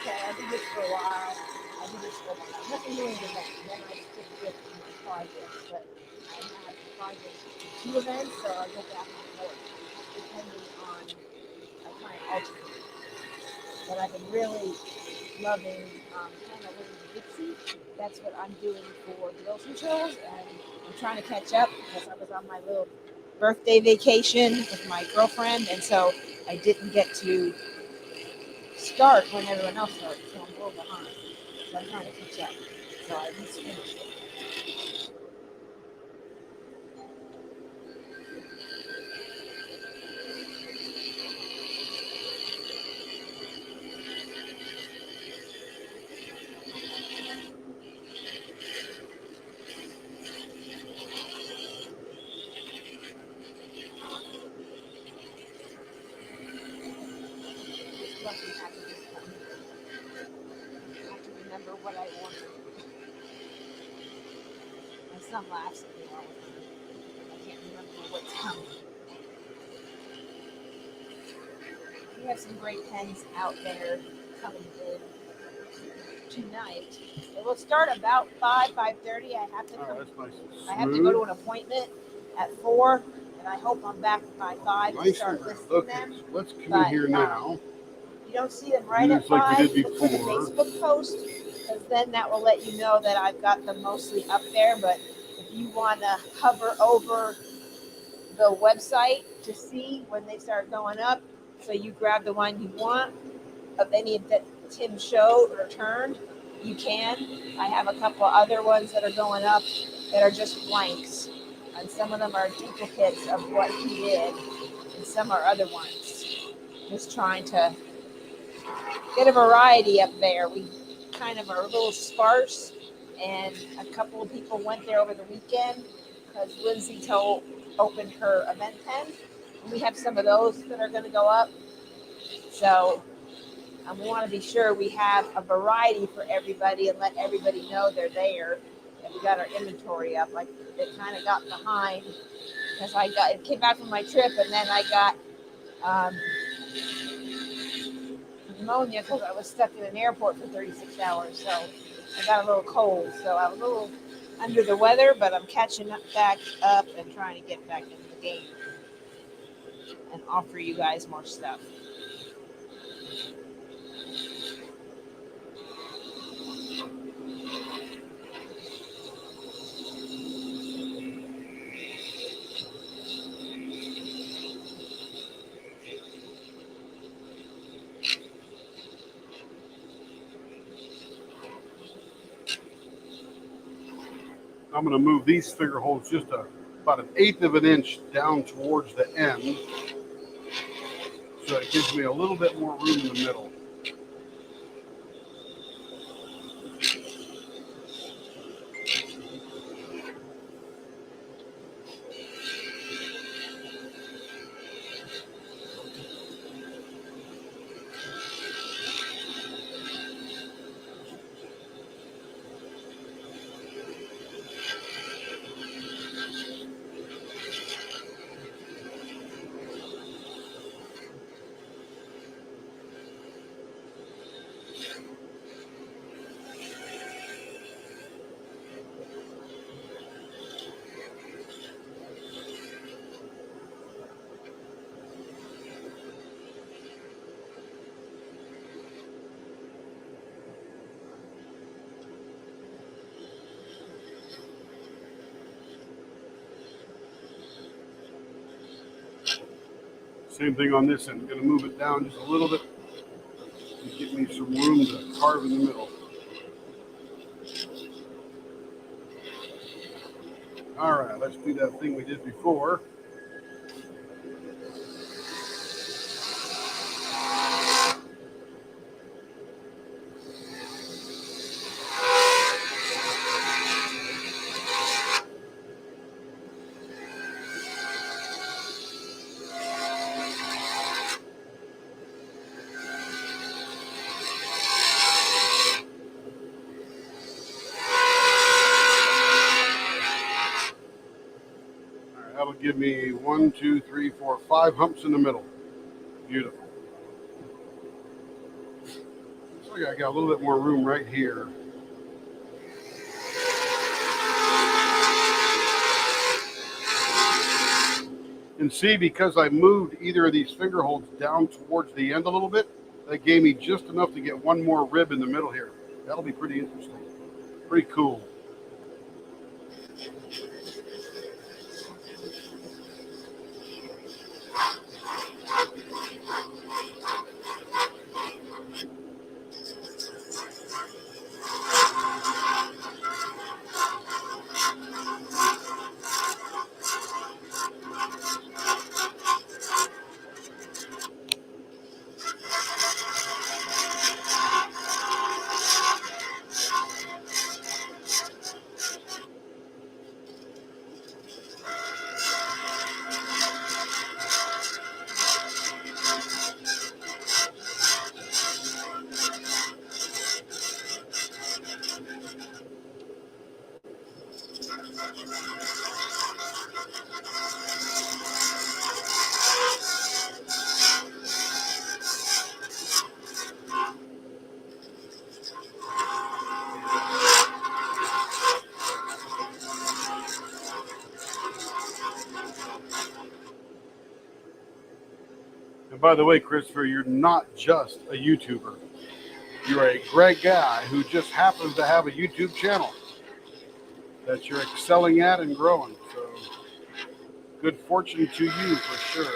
Okay, I did this for a while. I did this for a while. Nothing doing with that. Then I stick with my projects. But I have projects for 2 events, so I go back and forth depending on I try and alternate. But I've been really loving Hannah Williams Dixie. That's what I'm doing for Drills and Chills, and I'm trying to catch up because I was on my little birthday vacation with my girlfriend, and so I didn't get to start when everyone else started, so I'm a little behind. So I'm trying to catch up. So I just finished it. Just lucky packages come here. I have to remember what I ordered. My son laughs at me all the time. I can't remember what's coming. We have some great pens out there coming in. tonight. It will start about 5:30. I have to Oh, come. that's nice and I have to go to smooth. an appointment at 4, and I hope I'm back by 5 to Nice start and round. listing Okay, them. so let's come in But here now. you don't see them right Do at this like we 5, did look for the before. Facebook post, because then that will let you know that I've got them mostly up there. But if you want to hover over the website to see when they start going up, so you grab the one you want of any that Tim showed or turned, you can. I have a couple other ones that are going up that are just blanks, and some of them are duplicates of what he did, and some are other ones. Just trying to get a variety up there. We kind of are a little sparse, and a couple of people went there over the weekend because Lindsay opened her event tent. And we have some of those that are going to go up. So we want to be sure we have a variety for everybody and let everybody know they're there. And we got our inventory up. Like it kind of got behind because it came back from my trip, and then I got pneumonia because I was stuck in an airport for 36 hours. So I got a little cold. So I was a little under the weather, but I'm catching back up and trying to get back into the game and offer you guys more stuff. I'm going to move these figure holes just about 1/8 of an inch down towards the end, so it gives me a little bit more room in the middle. Same thing on this end. I'm going to move it down just a little bit to give me some room to carve in the middle. All right, let's do that thing we did before. That'll give me 1, 2, 3, 4, 5 humps in the middle. Beautiful. So I got a little bit more room right here. And see, because I moved either of these finger holes down towards the end a little bit, that gave me just enough to get one more rib in the middle here. That'll be pretty interesting. Pretty cool. By the way, Christopher, you're not just a YouTuber. You're a great guy who just happens to have a YouTube channel that you're excelling at and growing. So good fortune to you for sure.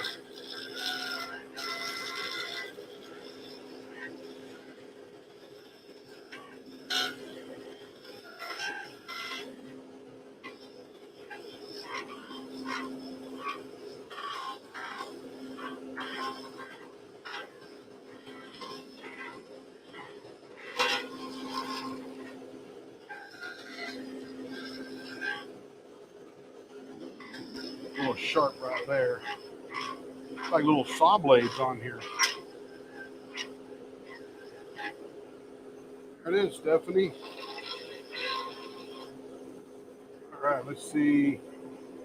A little sharp right there. Like little saw blades on here. There it is, Stephanie. All right, let's see.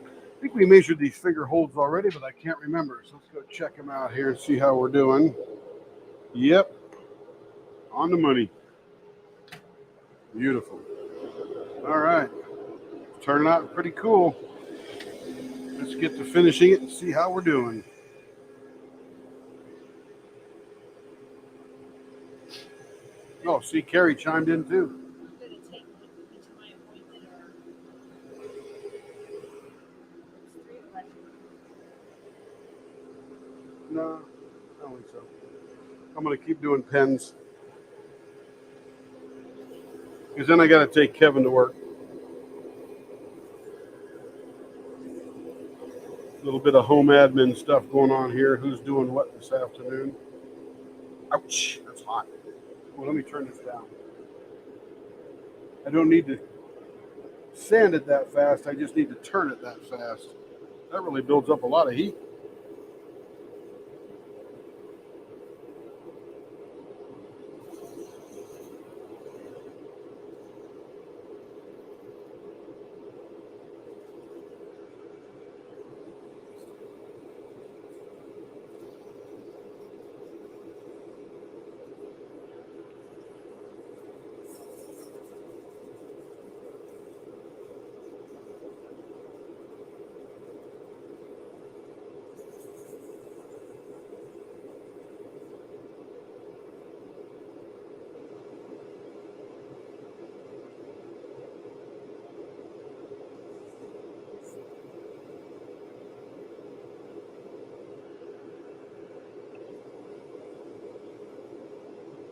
I think we measured these finger holds already, but I can't remember. So let's go check them out here and see how we're doing. Yep, on the money. Beautiful. All right, turning out pretty cool. Let's get to finishing it and see how we're doing. Oh, see, Carrie chimed in too. I'm going to take you to my appointment or 3:11. No, I don't think so. I'm going to keep doing pens. Because then I got to take Kevin to work. A little bit of home admin stuff going on here. Who's doing what this afternoon? Ouch, that's hot. Well, let me turn this down. I don't need to sand it that fast. I just need to turn it that fast. That really builds up a lot of heat.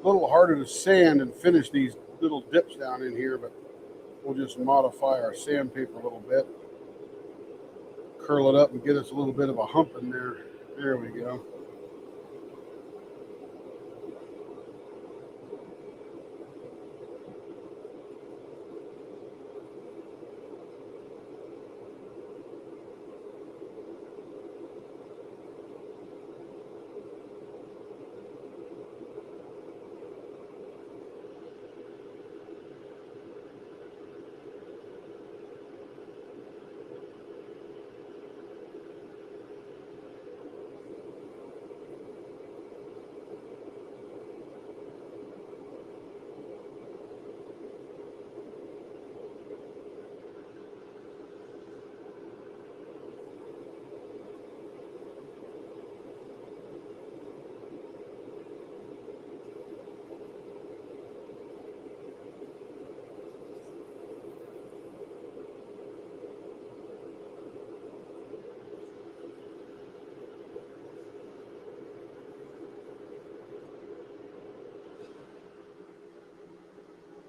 A little harder to sand and finish these little dips down in here, but we'll just modify our sandpaper a little bit. Curl it up and get us a little bit of a hump in there. There we go.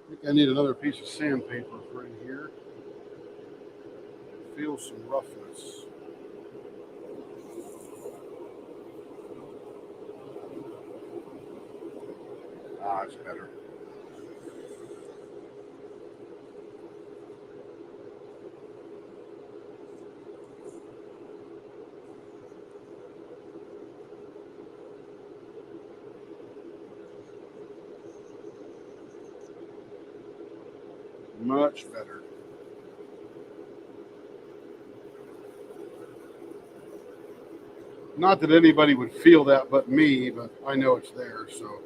I think I need another piece of sandpaper for in here. Feel some roughness. Ah, it's better. Much better. Not that anybody would feel that but me, but I know it's there, so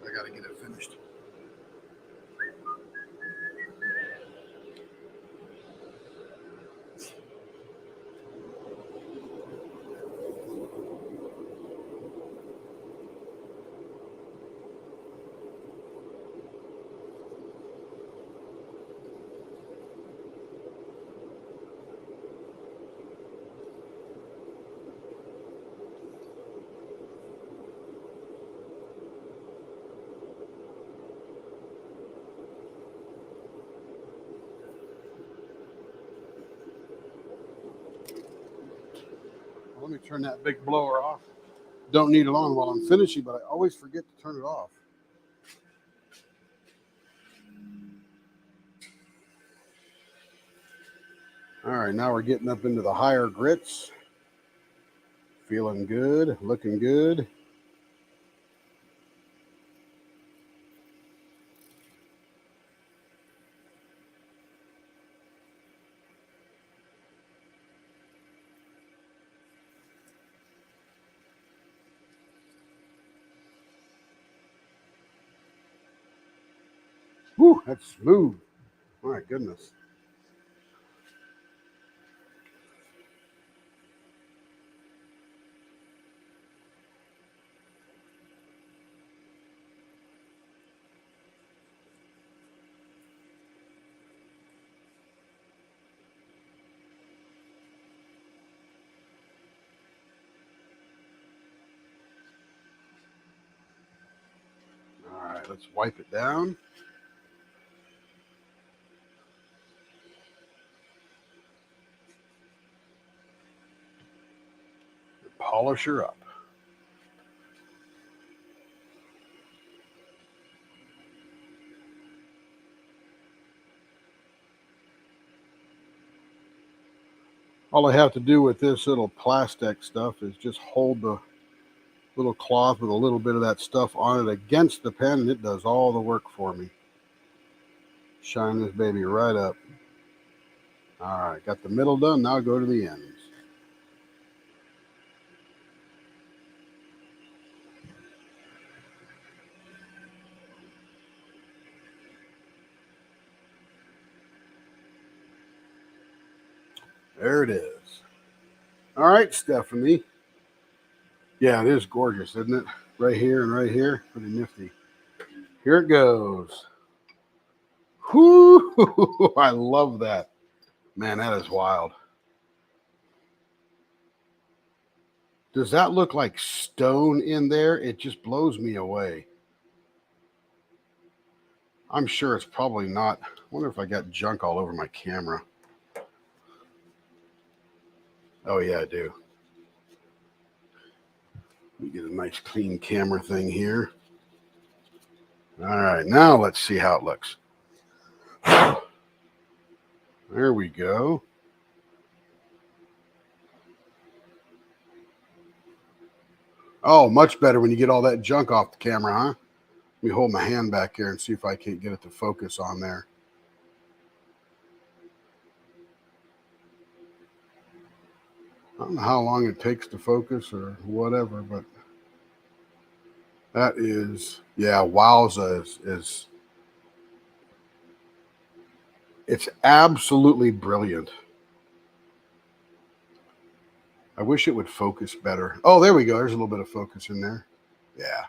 I got to get it finished. Let me turn that big blower off. Don't need it on while I'm finishing, but I always forget to turn it off. All right, now we're getting up into the higher grits. Feeling good, looking good. Whew, that's smooth. My goodness. All right, let's wipe it down. Polish her up. All I have to do with this little plastic stuff is just hold the little cloth with a little bit of that stuff on it against the pen, and it does all the work for me. Shine this baby right up. All right, got the middle done. Now go to the ends. There it is. All right, Stephanie. Yeah, it is gorgeous, isn't it? Right here and right here. Pretty nifty. Here it goes. Whoo! I love that. Man, that is wild. Does that look like stone in there? It just blows me away. I'm sure it's probably not. I wonder if I got junk all over my camera. Oh, yeah, I do. Let me get a nice clean camera thing here. All right, now let's see how it looks. There we go. Oh, much better when you get all that junk off the camera, huh? Let me hold my hand back here and see if I can't get it to focus on there. I don't know how long it takes to focus or whatever, but that is, yeah, wowza is it's absolutely brilliant. I wish it would focus better. Oh, there we go. There's a little bit of focus in there. Yeah,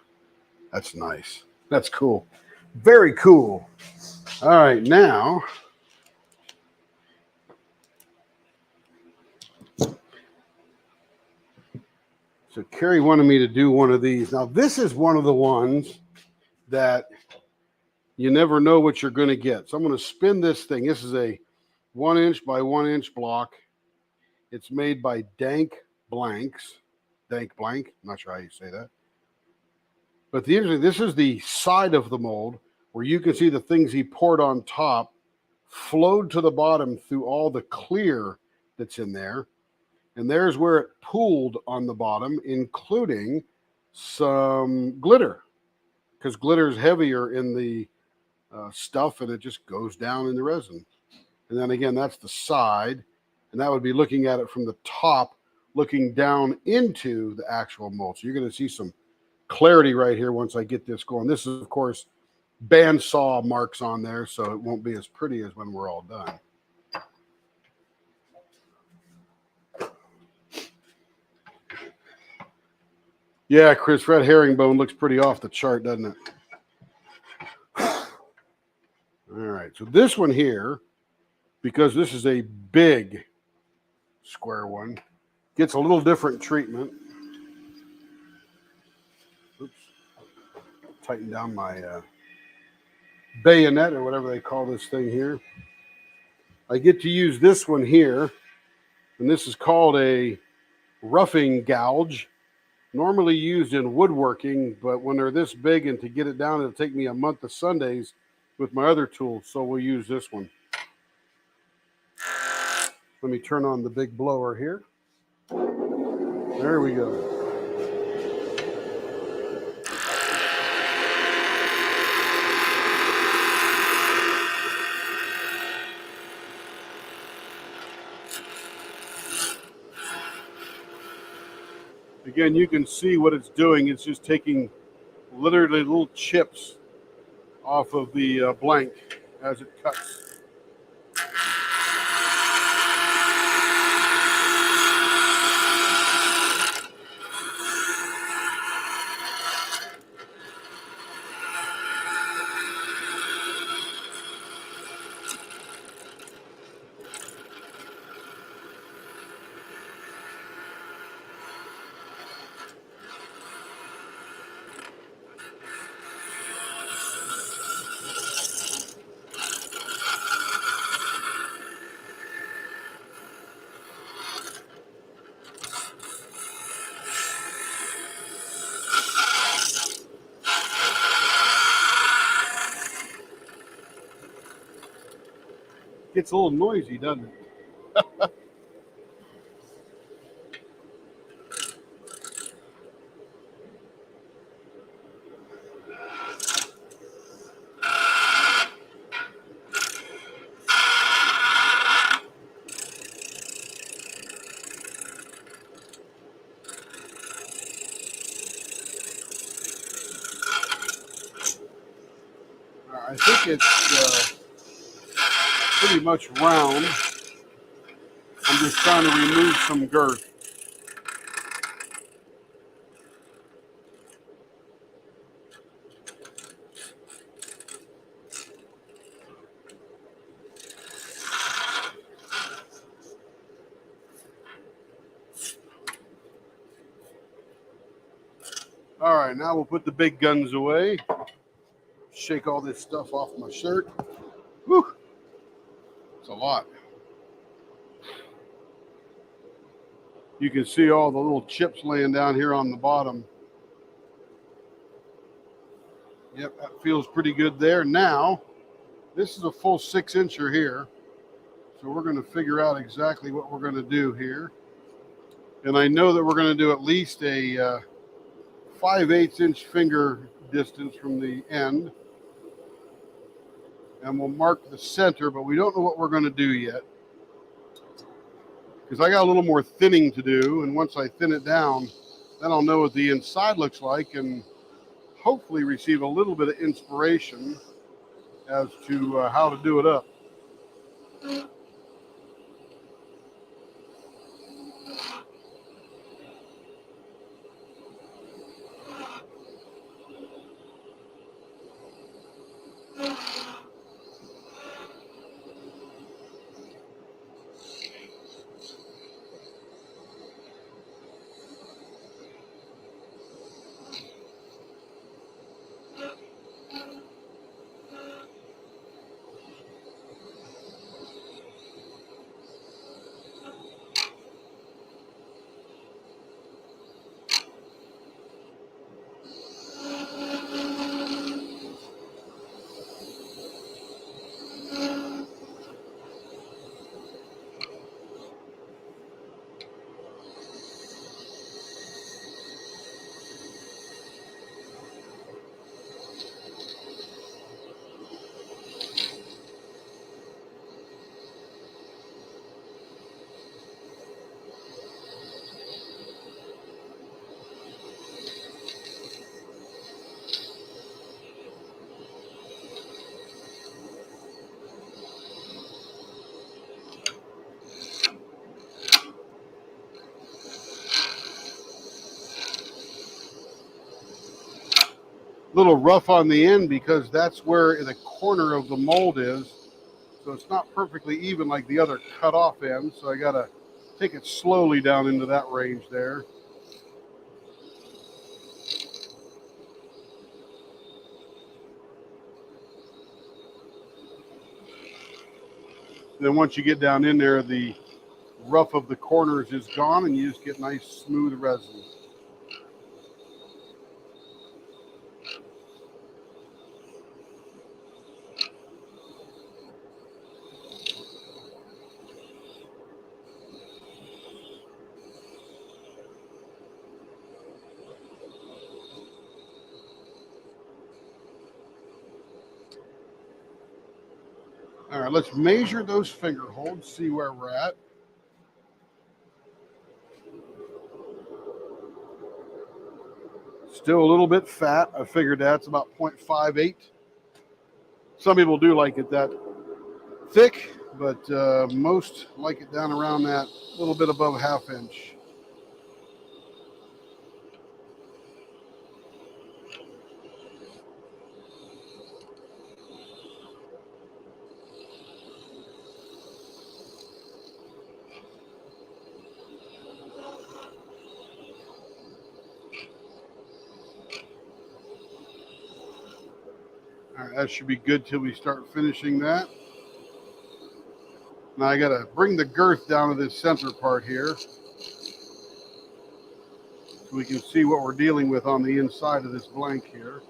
that's nice. That's cool. Very cool. All right, now so Carrie wanted me to do one of these. Now, this is one of the ones that you never know what you're going to get. So I'm going to spin this thing. This is a 1 inch by 1 inch block. It's made by Dank Blanks. Dank Blank. I'm not sure how you say that. But this is the side of the mold where you can see the things he poured on top flowed to the bottom through all the clear that's in there. And there's where it pooled on the bottom, including some glitter, because glitter is heavier in the stuff and it just goes down in the resin. And then again, that's the side, and that would be looking at it from the top, looking down into the actual mold. So you're going to see some clarity right here once I get this going. This is, of course, bandsaw marks on there, so it won't be as pretty as when we're all done. Yeah, Chris, red herringbone looks pretty off the chart, doesn't it? All right, so this one here, because this is a big square one, gets a little different treatment. Oops. Tighten down my bayonet or whatever they call this thing here. I get to use this one here, and this is called a roughing gouge, normally used in woodworking, but when they're this big and to get it down, it'll take me a month of Sundays with my other tools, so we'll use this one. Let me turn on the big blower here. There we go. Again, you can see what it's doing. It's just taking literally little chips off of the blank as it cuts. Gets a little noisy, doesn't it? I think it's pretty much round. I'm just trying to remove some girth. All right, now we'll put the big guns away. Shake all this stuff off my shirt. Whew. It's a lot. You can see all the little chips laying down here on the bottom. Yep, that feels pretty good there. Now, this is a full 6-incher here. So we're going to figure out exactly what we're going to do here. And I know that we're going to do at least a 5/8 inch finger distance from the end. And we'll mark the center, but we don't know what we're going to do yet. Because I got a little more thinning to do. And once I thin it down, then I'll know what the inside looks like and hopefully receive a little bit of inspiration as to how to do it up. Little rough on the end because that's where the corner of the mold is. So it's not perfectly even like the other cut off end. So I got to take it slowly down into that range there. Then once you get down in there, the rough of the corners is gone, and you just get nice smooth resin. All right, let's measure those finger holds, see where we're at. Still a little bit fat. I figured that's about 0.58. Some people do like it that thick, but most like it down around that little bit above ½ inch. All right, that should be good till we start finishing that. Now I got to bring the girth down to this center part here so we can see what we're dealing with on the inside of this blank here.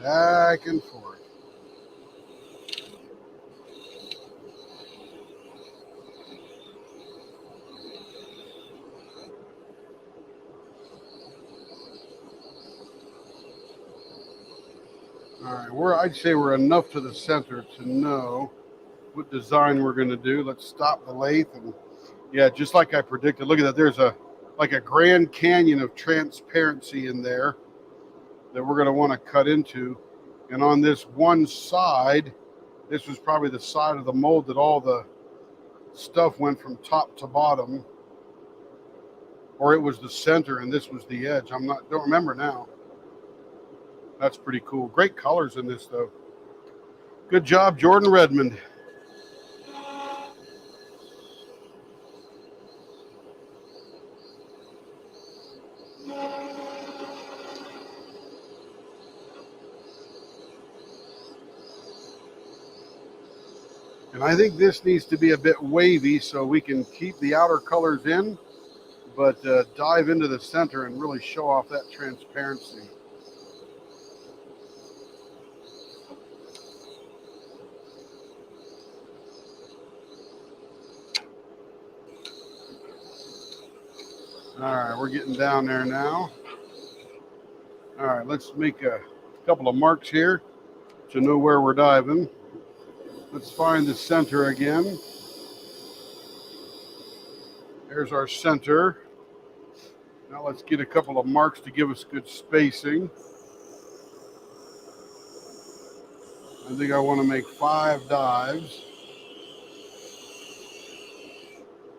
Back and forth. All right, I'd say we're enough to the center to know what design we're going to do. Let's stop the lathe, and yeah, just like I predicted. Look at that. There's like a Grand Canyon of transparency in there that we're going to want to cut into. And on this one side, this was probably the side of the mold that all the stuff went from top to bottom, or it was the center and this was the edge. Don't remember now. That's pretty cool. Great colors in this though. Good job, Jordan Redmond. And I think this needs to be a bit wavy so we can keep the outer colors in, but dive into the center and really show off that transparency. All right, we're getting down there now. All right, let's make a couple of marks here to know where we're diving. Let's find the center again. There's our center. Now let's get a couple of marks to give us good spacing. I think I want to make 5 dives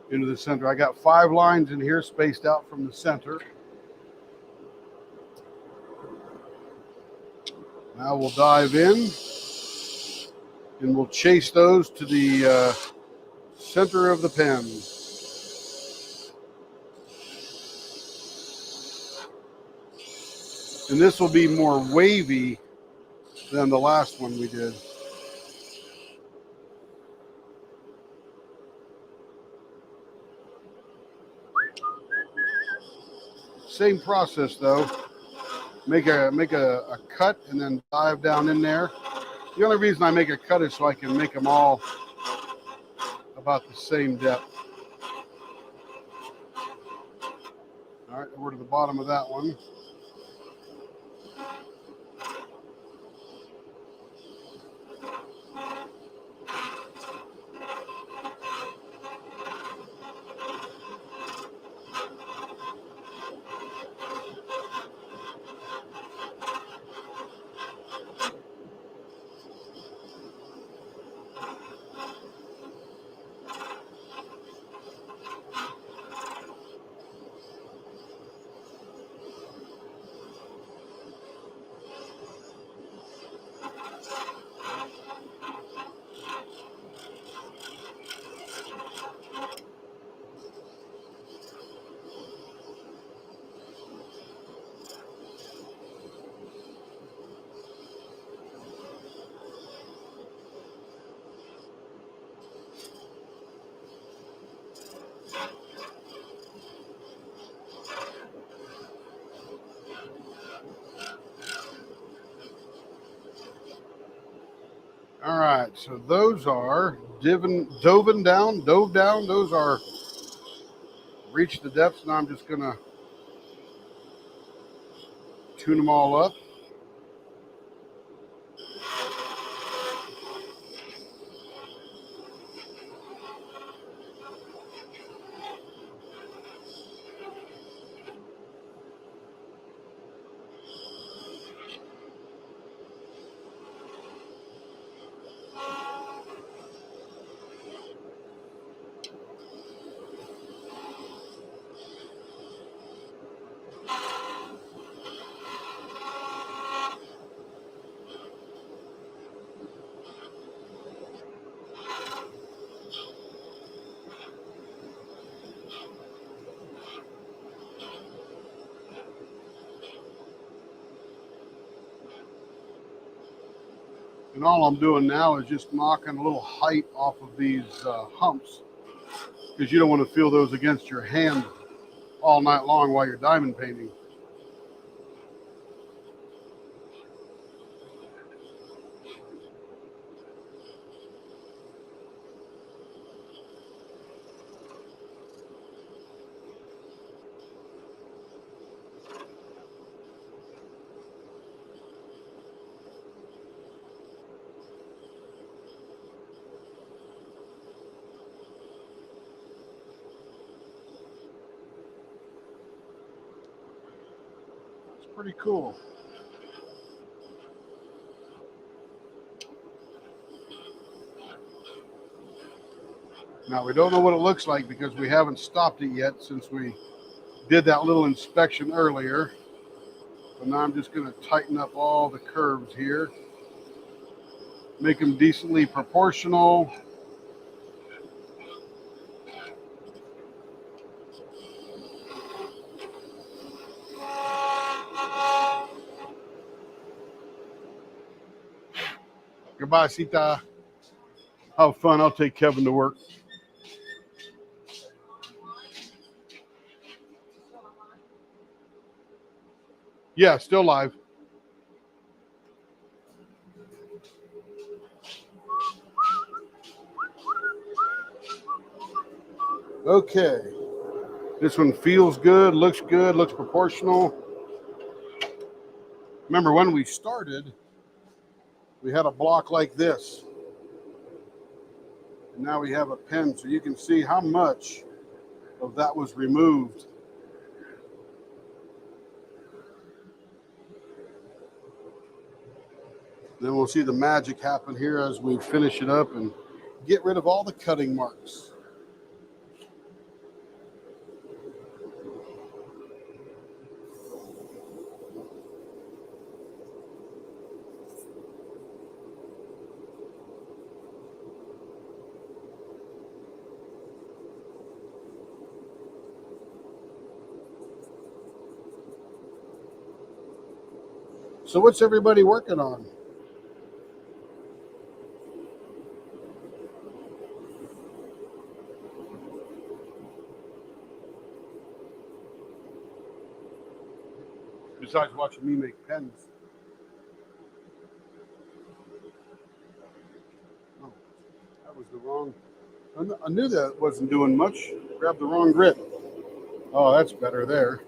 into the center. I got 5 lines in here spaced out from the center. Now we'll dive in and we'll chase those to the center of the pen. And this will be more wavy than the last one we did. Same process though. Make a cut and then dive down in there. The only reason I make a cut is so I can make them all about the same depth. All right, we're to the bottom of that one. All right, so those are dove down. Those are reached the depths. Now I'm just gonna tune them all up. And all I'm doing now is just knocking a little height off of these humps, because you don't want to feel those against your hand all night long while you're diamond painting. It's pretty cool. Now we don't know what it looks like because we haven't stopped it yet since we did that little inspection earlier. But now I'm just going to tighten up all the curves here, make them decently proportional. Goodbye, Sita. Have fun. I'll take Kevin to work. Yeah, still live. Okay. This one feels good, looks proportional. Remember when we started, we had a block like this. And now we have a pen, so you can see how much of that was removed. Then we'll see the magic happen here as we finish it up and get rid of all the cutting marks. So what's everybody working on? Besides watching me make pens. Oh, that was the wrong. I knew that wasn't doing much. Grabbed the wrong grit. Oh, that's better there.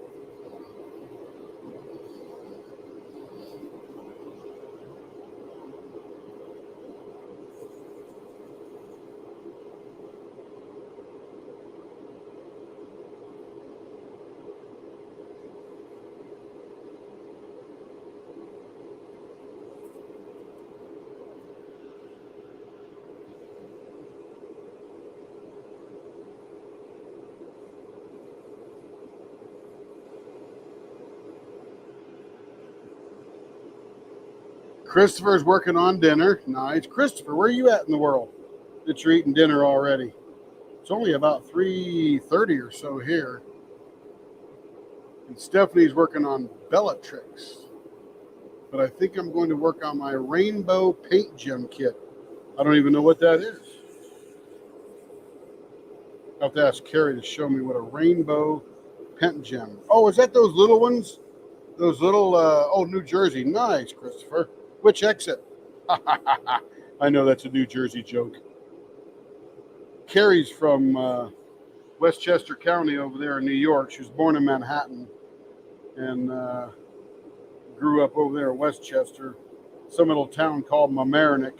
Christopher's working on dinner. Nice. Christopher, where are you at in the world that you're eating dinner already? It's only about 3:30 or so here. And Stephanie's working on Bellatrix. But I think I'm going to work on my rainbow paint gem kit. I don't even know what that is. I'll have to ask Carrie to show me what a rainbow paint gem. Oh, is that those little ones? Those little, New Jersey. Nice, Christopher. Which exit? I know that's a New Jersey joke. Carrie's from Westchester County over there in New York. She was born in Manhattan and grew up over there in Westchester, some little town called Mamaroneck.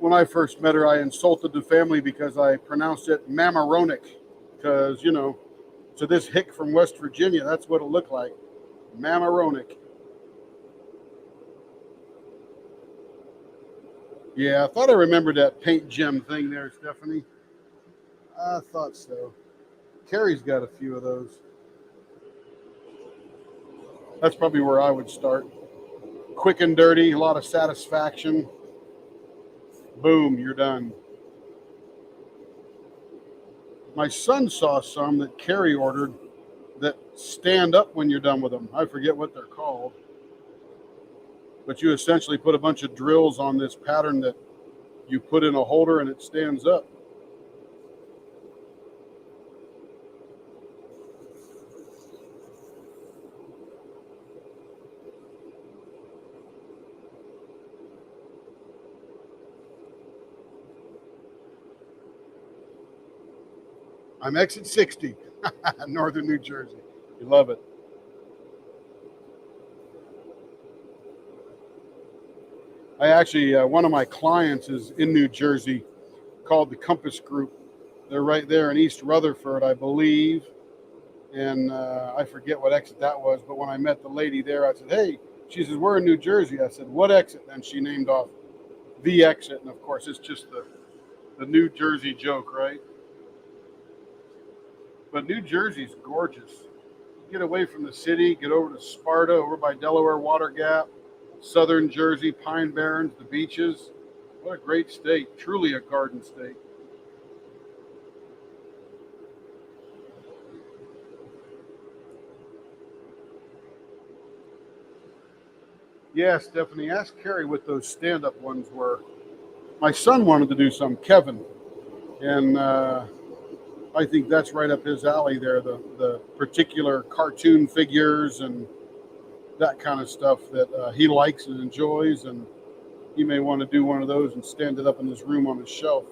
When I first met her, I insulted the family because I pronounced it Mamaroneck, because, you know, to this hick from West Virginia, that's what it looked like, Mamaroneck. Yeah, I thought I remembered that paint gem thing there, Stephanie. I thought so. Carrie's got a few of those. That's probably where I would start. Quick and dirty, a lot of satisfaction. Boom, you're done. My son saw some that Carrie ordered that stand up when you're done with them. I forget what they're called. But you essentially put a bunch of drills on this pattern that you put in a holder and it stands up. I'm exit 60, Northern New Jersey. You love it. I actually, one of my clients is in New Jersey called the Compass Group. They're right there in East Rutherford, I believe. And I forget what exit that was. But when I met the lady there, I said, hey, she says, we're in New Jersey. I said, what exit? And she named off the exit. And of course, it's just the New Jersey joke, right? But New Jersey's gorgeous. Get away from the city, get over to Sparta, over by Delaware Water Gap, Southern Jersey, Pine Barrens, the beaches. What a great state. Truly a garden state. Yeah, Stephanie, ask Carrie what those stand-up ones were. My son wanted to do some, Kevin, and I think that's right up his alley there, the particular cartoon figures and that kind of stuff that he likes and enjoys, and he may want to do one of those and stand it up in his room on his shelf.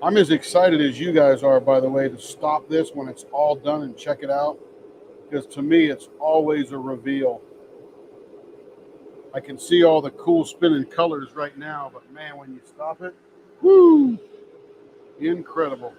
I'm as excited as you guys are, by the way, to stop this when it's all done and check it out, because to me it's always a reveal. I can see all the cool spinning colors right now, but man, when you stop it, whoo, incredible.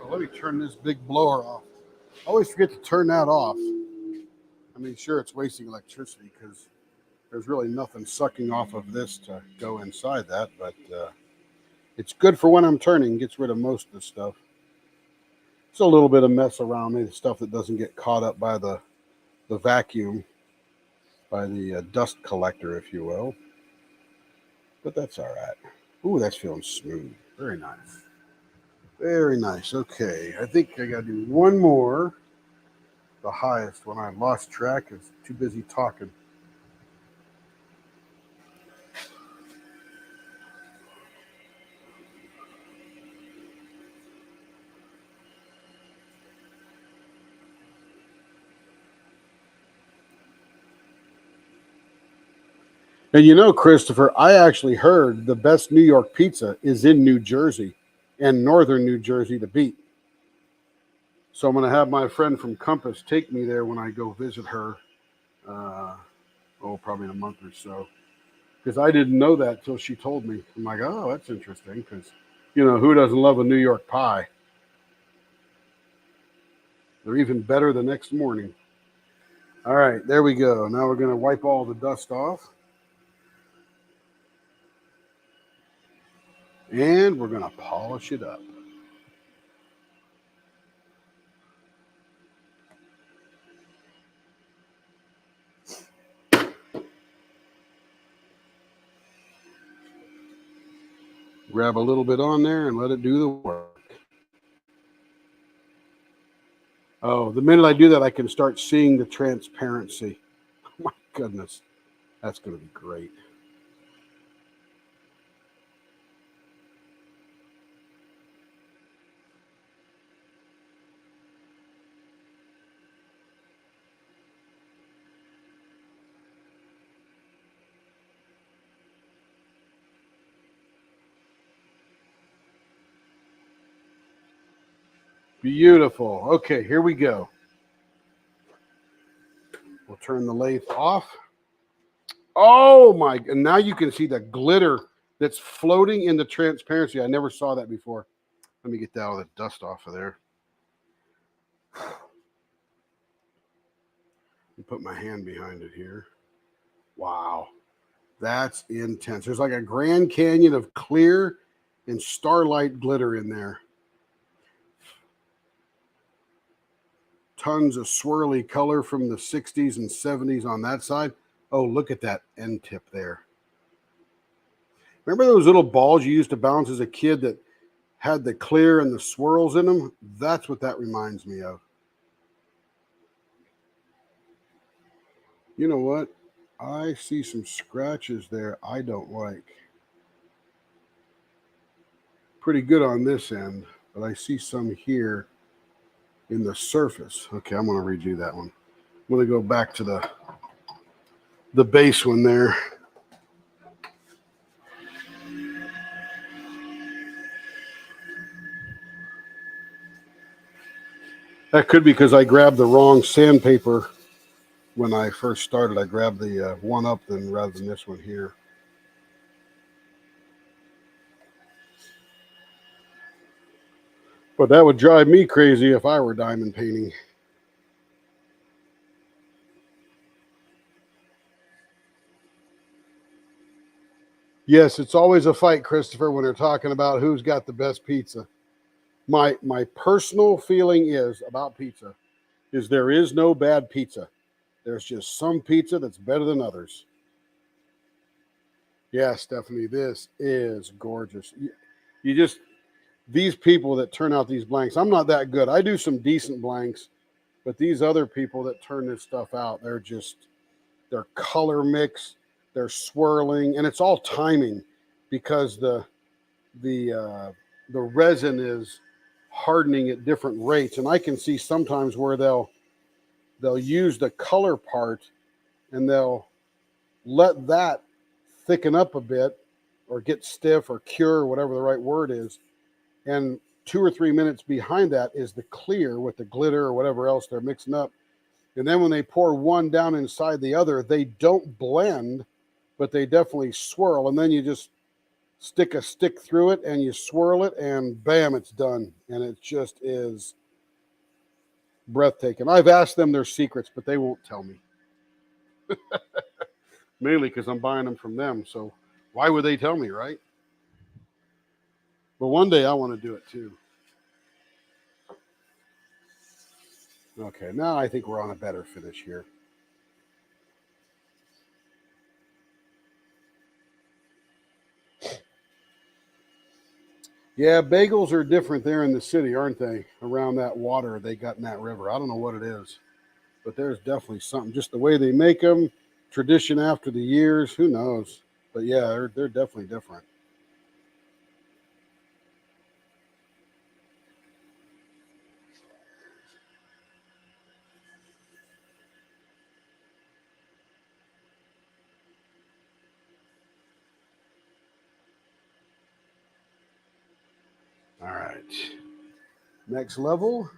Let me turn this big blower off. I always forget to turn that off. I mean, sure, it's wasting electricity because there's really nothing sucking off of this to go inside that, but it's good for when I'm turning. Gets rid of most of the stuff. It's a little bit of mess around me, the stuff that doesn't get caught up by the vacuum, by the dust collector, if you will. But that's all right. Ooh, that's feeling smooth. Very nice. Very nice. Okay, I think I got to do one more. The highest one. I lost track. I was too busy talking. And you know, Christopher, I actually heard the best New York pizza is in New Jersey and northern New Jersey to beat. So I'm going to have my friend from Compass take me there when I go visit her, probably in a month or so. Because I didn't know that till she told me. I'm like, oh, that's interesting because, you know, who doesn't love a New York pie? They're even better the next morning. All right, there we go. Now we're going to wipe all the dust off. And we're going to polish it up. Grab a little bit on there and let it do the work. Oh, the minute I do that, I can start seeing the transparency. Oh my goodness, that's going to be great. Beautiful. Okay, here we go. We'll turn the lathe off. Oh my, and now you can see the glitter that's floating in the transparency. I never saw that before. Let me get all the dust off of there. Put my hand behind it here. Wow, that's intense. There's like a Grand Canyon of clear and starlight glitter in there. Tons of swirly color from the 60s and 70s on that side. Oh, look at that end tip there. Remember those little balls you used to bounce as a kid that had the clear and the swirls in them? That's what that reminds me of. You know what? I see some scratches there I don't like. Pretty good on this end, but I see some here in the surface. Okay, I'm going to redo that one. I'm going to go back to the base one there. That could be because I grabbed the wrong sandpaper when I first started. I grabbed the one up then rather than this one here. But that would drive me crazy if I were diamond painting. Yes, it's always a fight, Christopher, when they're talking about who's got the best pizza. My personal feeling is about pizza is there is no bad pizza. There's just some pizza that's better than others. Yeah, Stephanie, this is gorgeous. You just, these people that turn out these blanks, I'm not that good. I do some decent blanks, but these other people that turn this stuff out, they're color mix, they're swirling, and it's all timing because the resin is hardening at different rates. And I can see sometimes where they'll use the color part and they'll let that thicken up a bit or get stiff or cure or whatever the right word is. And 2 or 3 minutes behind that is the clear with the glitter or whatever else they're mixing up. And then when they pour one down inside the other, they don't blend, but they definitely swirl. And then you just stick a stick through it and you swirl it and bam, it's done. And it just is breathtaking. I've asked them their secrets, but they won't tell me. Mainly because I'm buying them from them. So why would they tell me, right? But one day I want to do it too. Okay, now I think we're on a better finish here. Yeah, bagels are different there in the city, aren't they? Around that water they got in that river. I don't know what it is, but there's definitely something. Just the way they make them, tradition after the years, who knows? But yeah, they're definitely different. All right. Next level.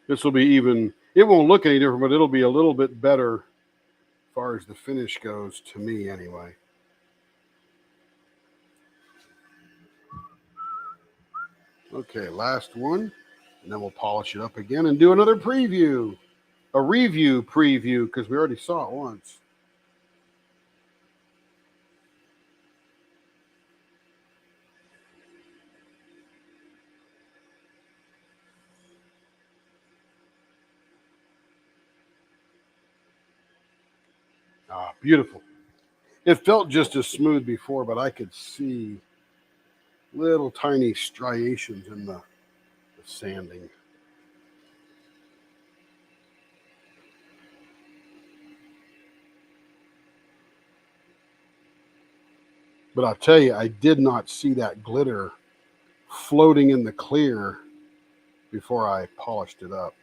This will be even, it won't look any different, but it'll be a little bit better as far as the finish goes, to me anyway. Okay, last one. And then we'll polish it up again and do another preview. A review preview, because we already saw it once. Ah, beautiful. It felt just as smooth before, but I could see little tiny striations in the sanding. But I'll tell you, I did not see that glitter floating in the clear before I polished it up.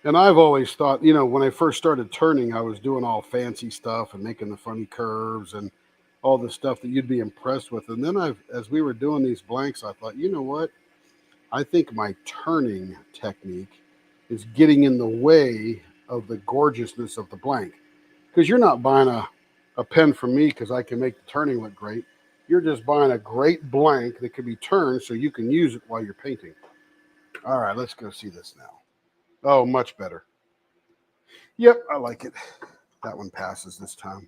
And I've always thought, you know, when I first started turning, I was doing all fancy stuff and making the funny curves and all the stuff that you'd be impressed with. And then as we were doing these blanks, I thought, you know what? I think my turning technique is getting in the way of the gorgeousness of the blank. Because you're not buying a pen from me because I can make the turning look great. You're just buying a great blank that can be turned so you can use it while you're painting. All right, let's go see this now. Oh, much better. Yep, I like it. That one passes this time.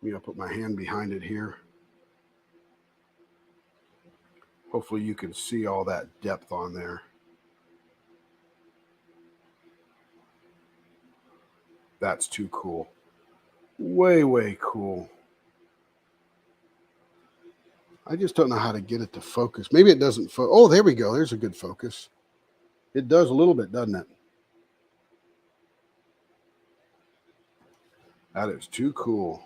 I'm going to put my hand behind it here. Hopefully you can see all that depth on there. That's too cool. Way, way cool. I just don't know how to get it to focus. Maybe it doesn't focus. Oh, there we go. There's a good focus. It does a little bit, doesn't it? That is too cool.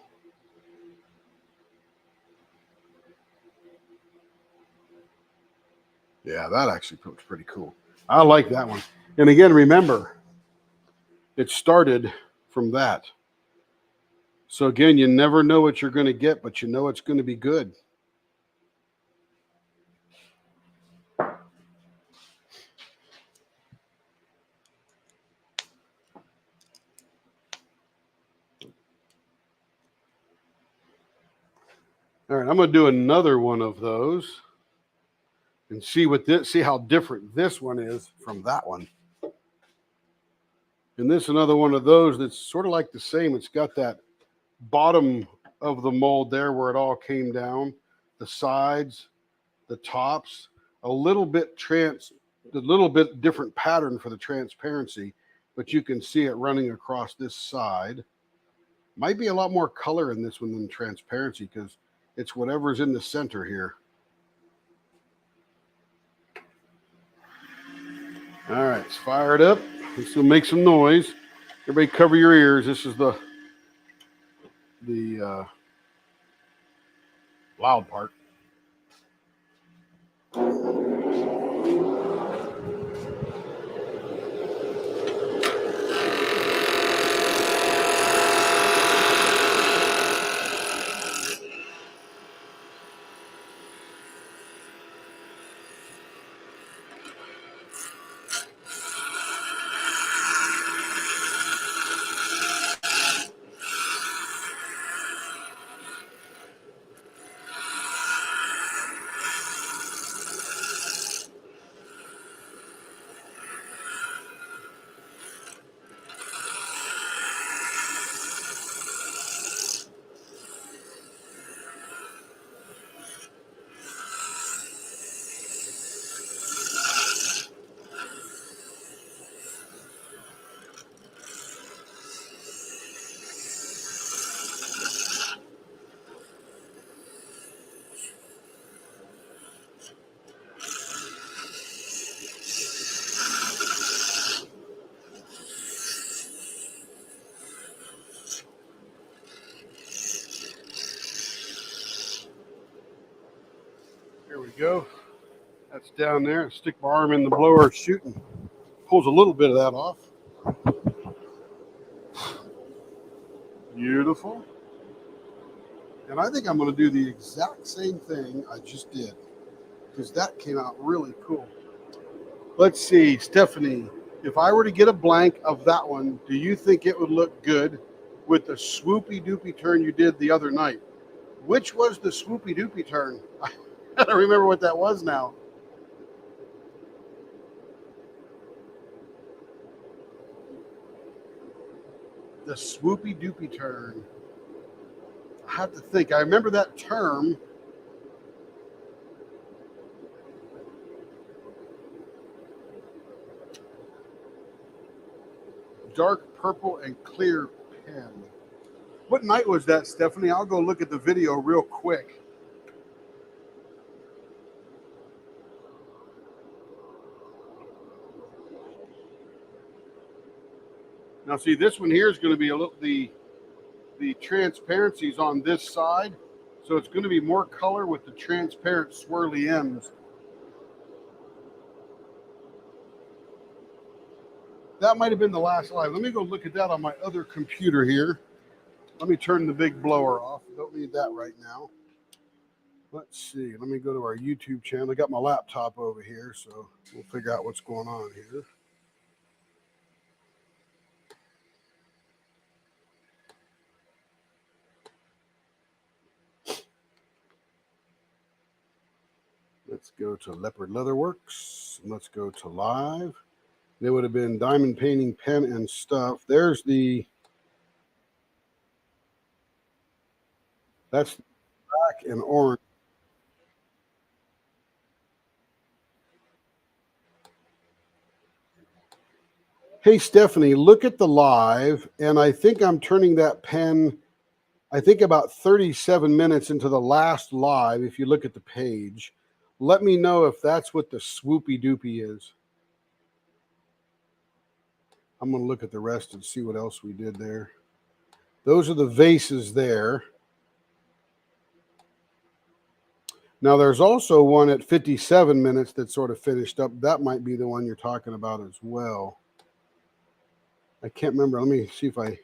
Yeah, that actually looks pretty cool. I like that one. And again, remember, it started from that. So again, you never know what you're going to get, but you know it's going to be good. All right, I'm going to do another one of those and see how different this one is from that one. And this is another one of those that's sort of like the same. It's got that bottom of the mold there where it all came down, the sides, the tops, a little bit different pattern for the transparency, but you can see it running across this side. Might be a lot more color in this one than transparency because it's whatever's in the center here. All right, let's fire it up. This will make some noise. Everybody cover your ears. This is the loud part. There we go. That's down there. Stick my arm in the blower, shooting. Pulls a little bit of that off. Beautiful. And I think I'm going to do the exact same thing I just did because that came out really cool. Let's see, Stephanie, if I were to get a blank of that one, do you think it would look good with the swoopy doopy turn you did the other night? Which was the swoopy doopy turn? I don't remember what that was now. The swoopy doopy turn. I have to think. I remember that term. Dark purple and clear pen. What night was that, Stephanie? I'll go look at the video real quick. Now, see, this one here is going to be a little the transparencies on this side, so it's going to be more color with the transparent swirly M's. That might have been the last live. Let me go look at that on my other computer here. Let me turn the big blower off. Don't need that right now. Let's see. Let me go to our YouTube channel. I got my laptop over here, so we'll figure out what's going on here. Let's go to Leopard Leatherworks. And let's go to live. It would have been Diamond Painting Pen and Stuff. There's the, that's black and orange. Hey, Stephanie, look at the live, and I think I'm turning that pen, I think about 37 minutes into the last live, if you look at the page. Let me know if that's what the swoopy doopy is. I'm going to look at the rest and see what else we did there. Those are the vases there. Now, there's also one at 57 minutes that sort of finished up. That might be the one you're talking about as well. I can't remember. Let me see if I...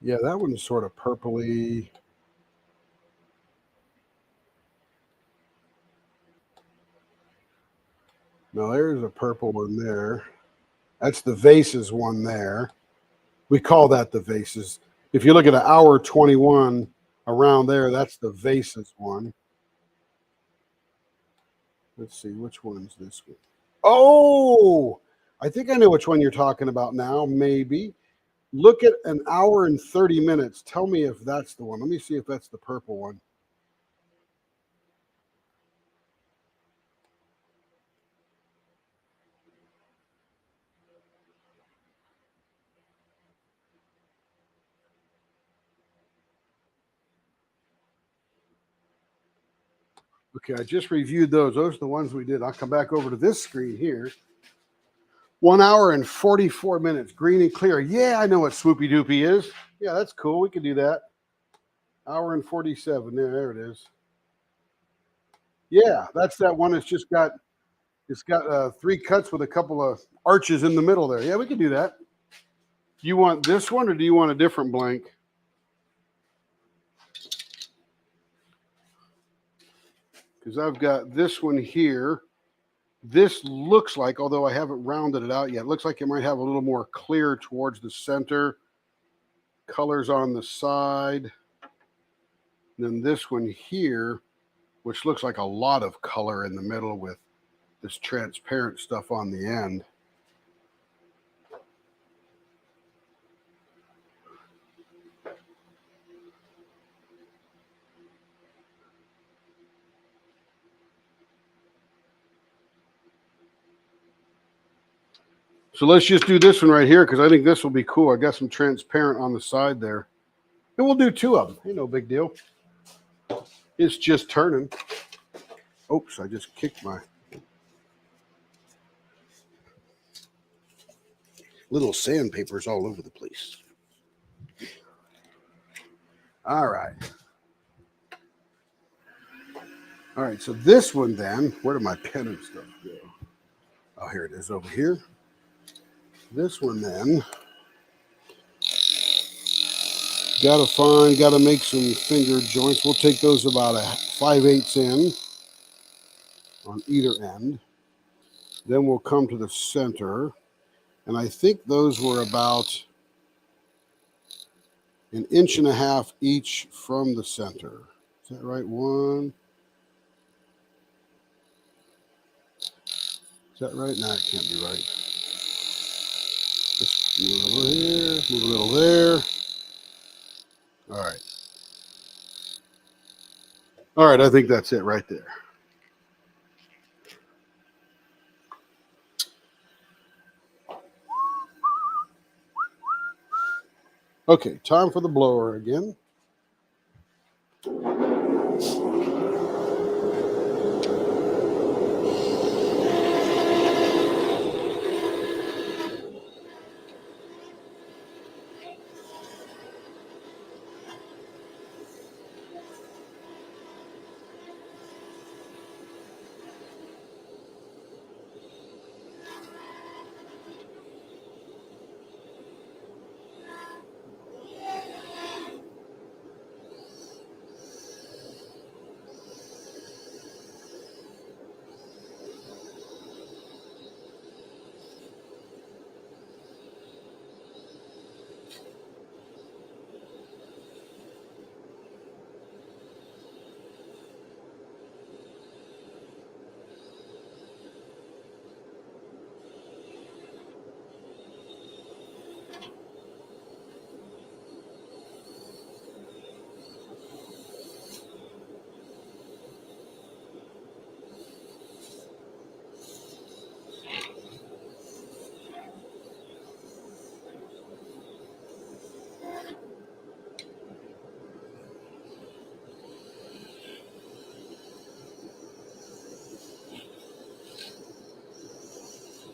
Yeah, that one's sort of purpley. Now, there's a purple one there. That's the vases one there. We call that the vases. If you look at an hour 21 around there, that's the vases one. Let's see, which one's this one? Oh, I think I know which one you're talking about now, maybe. Look at an hour and 30 minutes. Tell me if that's the one. Let me see if that's the purple one. Okay, I just reviewed those. Those are the ones we did. I'll come back over to this screen here. 1 hour and 44 minutes, green and clear. Yeah, I know what swoopy doopy is. Yeah, that's cool. We can do that. Hour and 47. There it is. Yeah, that's that one that's just got, it's got 3 cuts with a couple of arches in the middle there. Yeah, we can do that. Do you want this one or do you want a different blank? Because I've got this one here. This looks like, although I haven't rounded it out yet, looks like it might have a little more clear towards the center. Colors on the side. And then this one here, which looks like a lot of color in the middle with this transparent stuff on the end. So let's just do this one right here because I think this will be cool. I got some transparent on the side there. And we'll do 2 of them. Ain't no big deal. It's just turning. Oops, I just kicked my little sandpapers all over the place. All right. All right, so this one then, where did my pen and stuff go? Oh, here it is over here. This one then, gotta make some finger joints. We'll take those about a 5/8 in on either end. Then we'll come to the center. And I think those were about 1.5 inches each from the center. Is that right? One. Is that right? No, it can't be right. Just move a little here, move a little there. All right. All right, I think that's it right there. Okay, time for the blower again.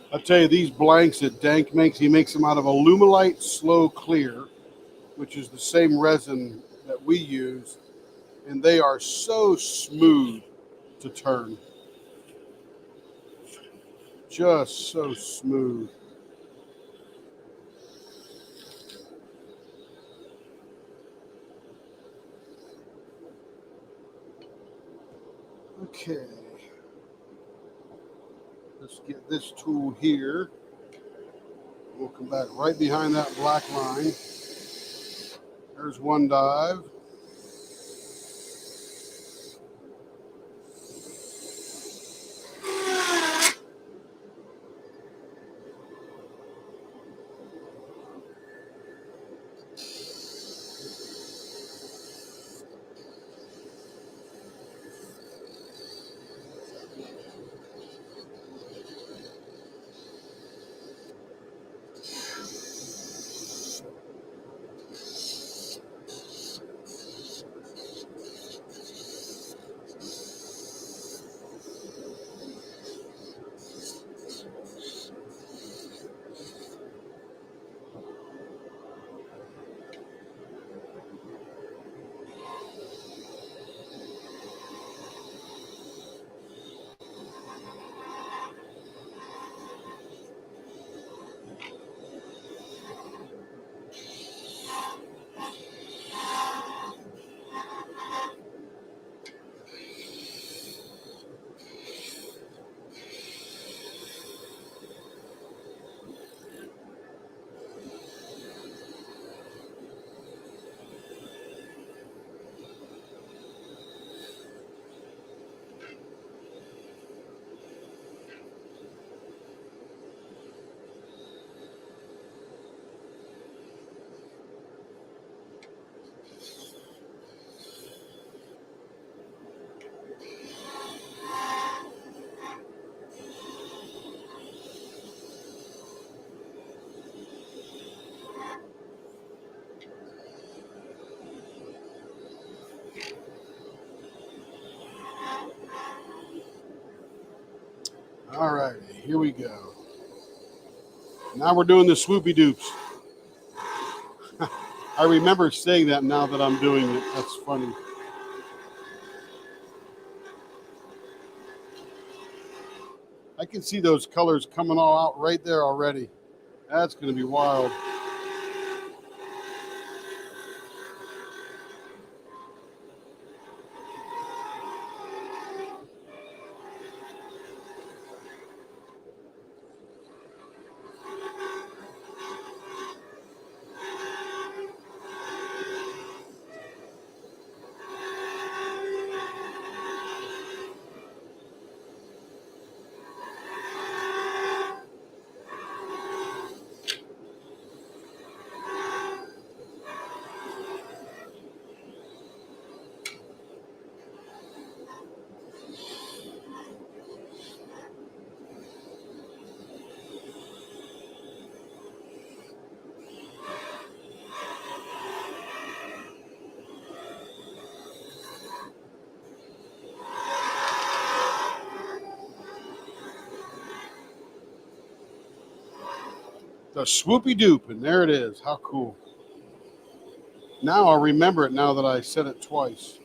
I'll tell you, these blanks that Dank makes, he makes them out of Alumilite Slow Clear, which is the same resin that we use, and they are so smooth to turn. Just so smooth. Okay. Let's get this tool here. We'll come back right behind that black line. There's one dive. All right, here we go. Now we're doing the swoopy doops. I remember saying that now that I'm doing it. That's funny. I can see those colors coming all out right there already. That's going to be wild. The swoopy doop, and there it is. How cool. Now I'll remember it now that I said it twice.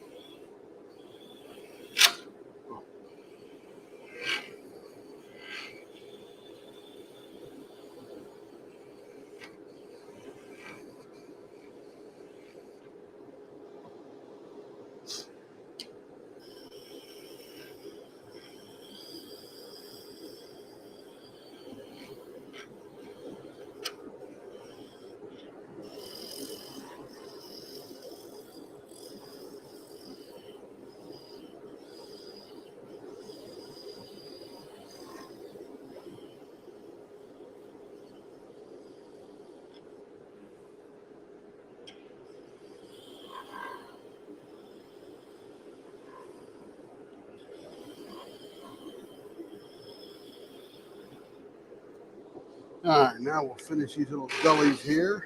All right, now we'll finish these little gullies here.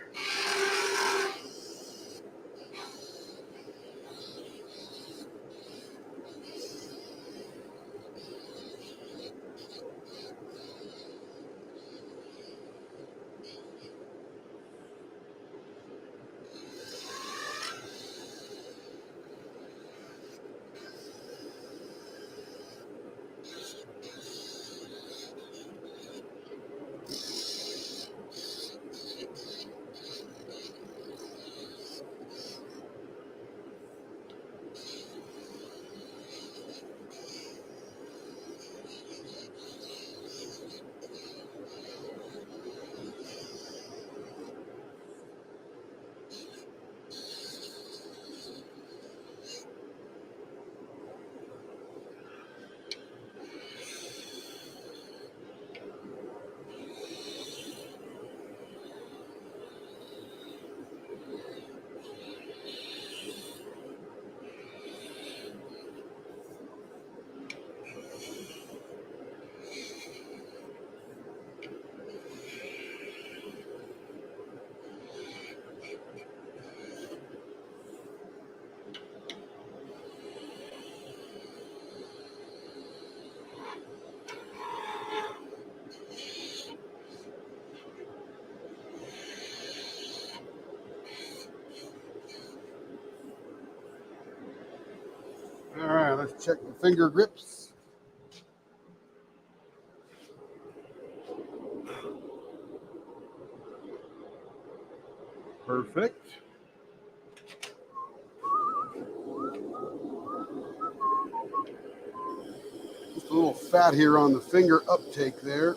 All right, let's check the finger grips. Perfect. Just a little fat here on the finger uptake there.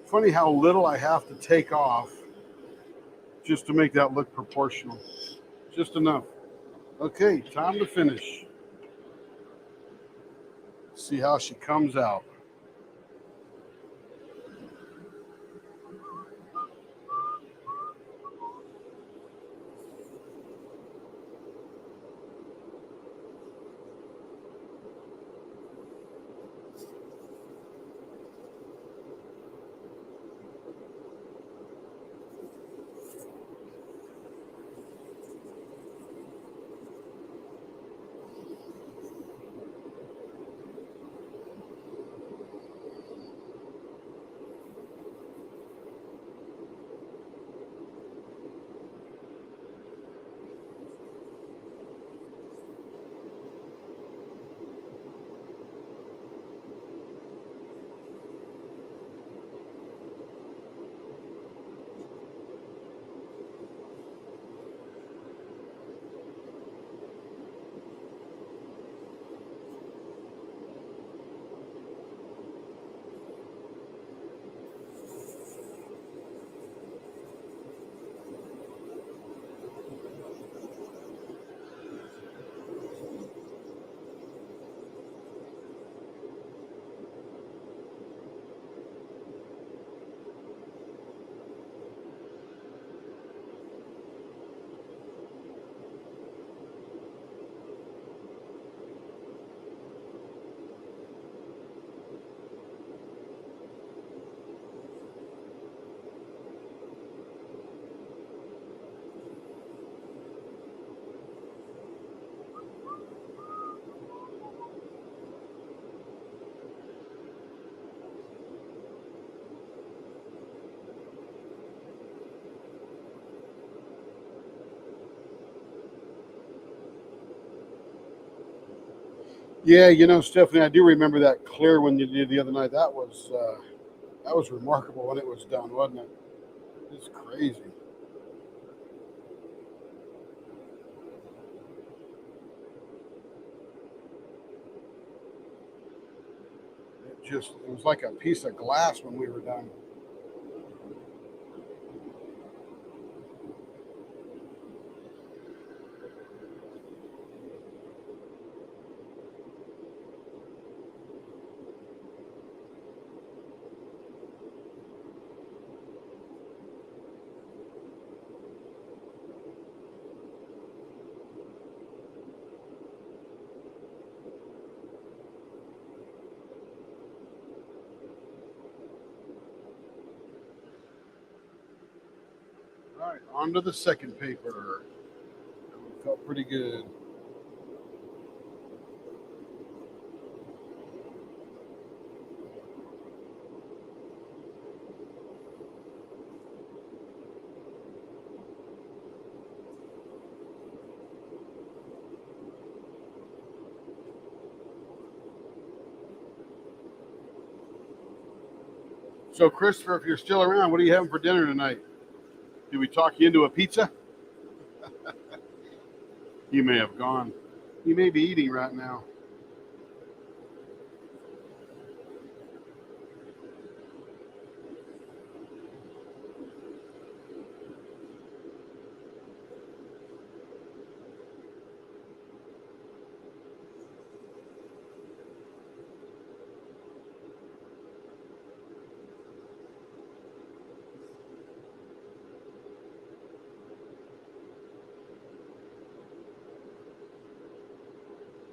Funny how little I have to take off just to make that look proportional. Just enough. Okay, time to finish. See how she comes out. Yeah, you know, Stephanie, I do remember that clear one you did the other night. That was remarkable when it was done, wasn't it? It's crazy. It was like a piece of glass when we were done. All right, on to the second paper. That one felt pretty good. So, Christopher, if you're still around, what are you having for dinner tonight? Did we talk you into a pizza? You may have gone. You may be eating right now.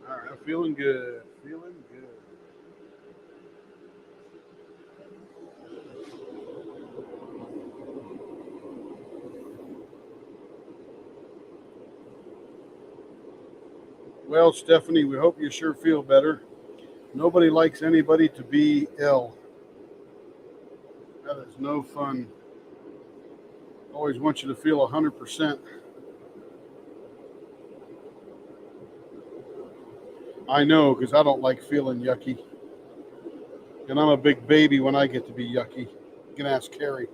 All right, I'm feeling good. Feeling good. Well, Stephanie, we hope you sure feel better. Nobody likes anybody to be ill. That is no fun. Always want you to feel 100%. I know, because I don't like feeling yucky. And I'm a big baby when I get to be yucky. You can ask Carrie.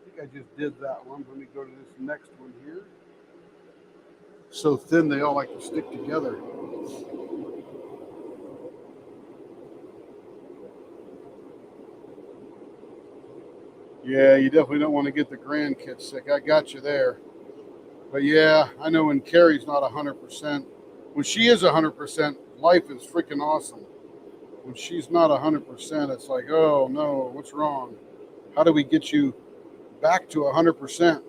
I think I just did that one. Let me go to this next one here. So thin they all like to stick together. Yeah, you definitely don't want to get the grandkids sick. I got you there. But yeah, I know when Carrie's not 100%, when she is 100%, life is freaking awesome. When she's not 100%, it's like, oh no, what's wrong? How do we get you back to 100%?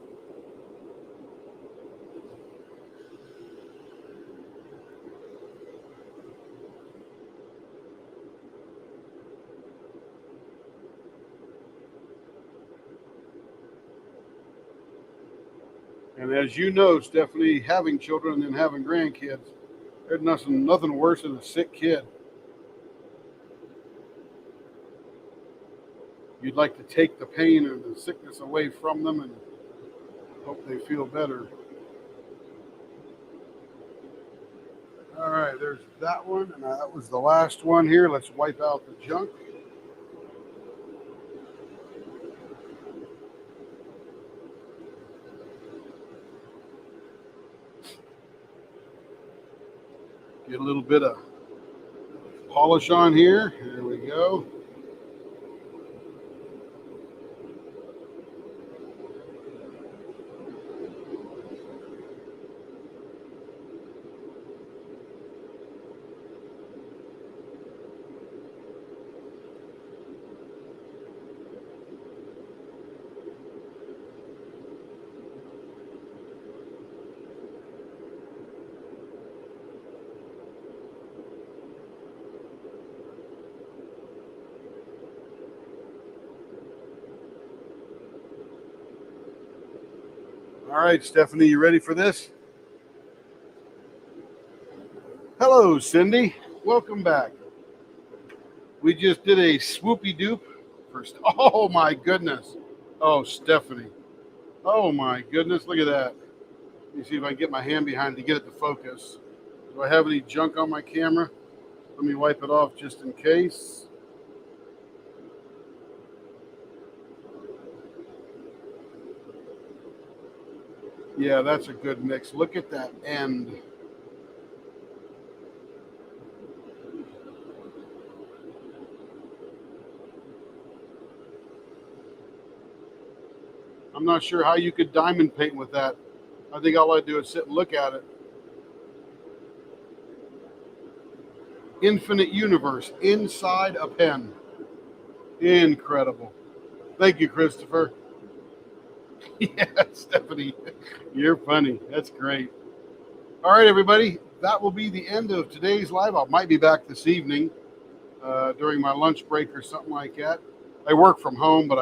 And as you know, Stephanie, having children and having grandkids, there's nothing worse than a sick kid. You'd like to take the pain and the sickness away from them and hope they feel better. All right, there's that one, and that was the last one here. Let's wipe out the junk. Get a little bit of polish on here. There we go. All right, Stephanie, you ready for this? Hello, Cindy. Welcome back. We just did a swoopy doop first. Oh my goodness. Oh, Stephanie. Oh my goodness. Look at that. Let me see if I can get my hand behind to get it to focus. Do I have any junk on my camera? Let me wipe it off just in case. Yeah, that's a good mix. Look at that end. I'm not sure how you could diamond paint with that. I think all I do is sit and look at it. Infinite universe inside a pen. Incredible. Thank you, Christopher. Yeah, Stephanie, you're funny. That's great. All right, everybody. That will be the end of today's live. I might be back this evening during my lunch break or something like that. I work from home, but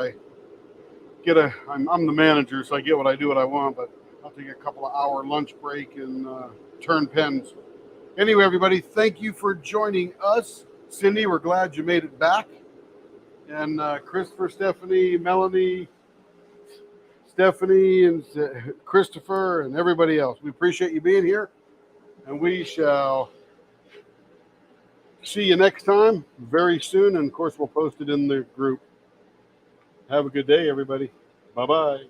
I'm the manager, so I get what I do what I want. But I'll take a couple of hour lunch break and turn pens. Anyway, everybody, thank you for joining us. Cindy, we're glad you made it back. And Christopher, Stephanie, Melanie, Stephanie, and Christopher, and everybody else. We appreciate you being here. And we shall see you next time very soon. And of course, we'll post it in the group. Have a good day, everybody. Bye-bye.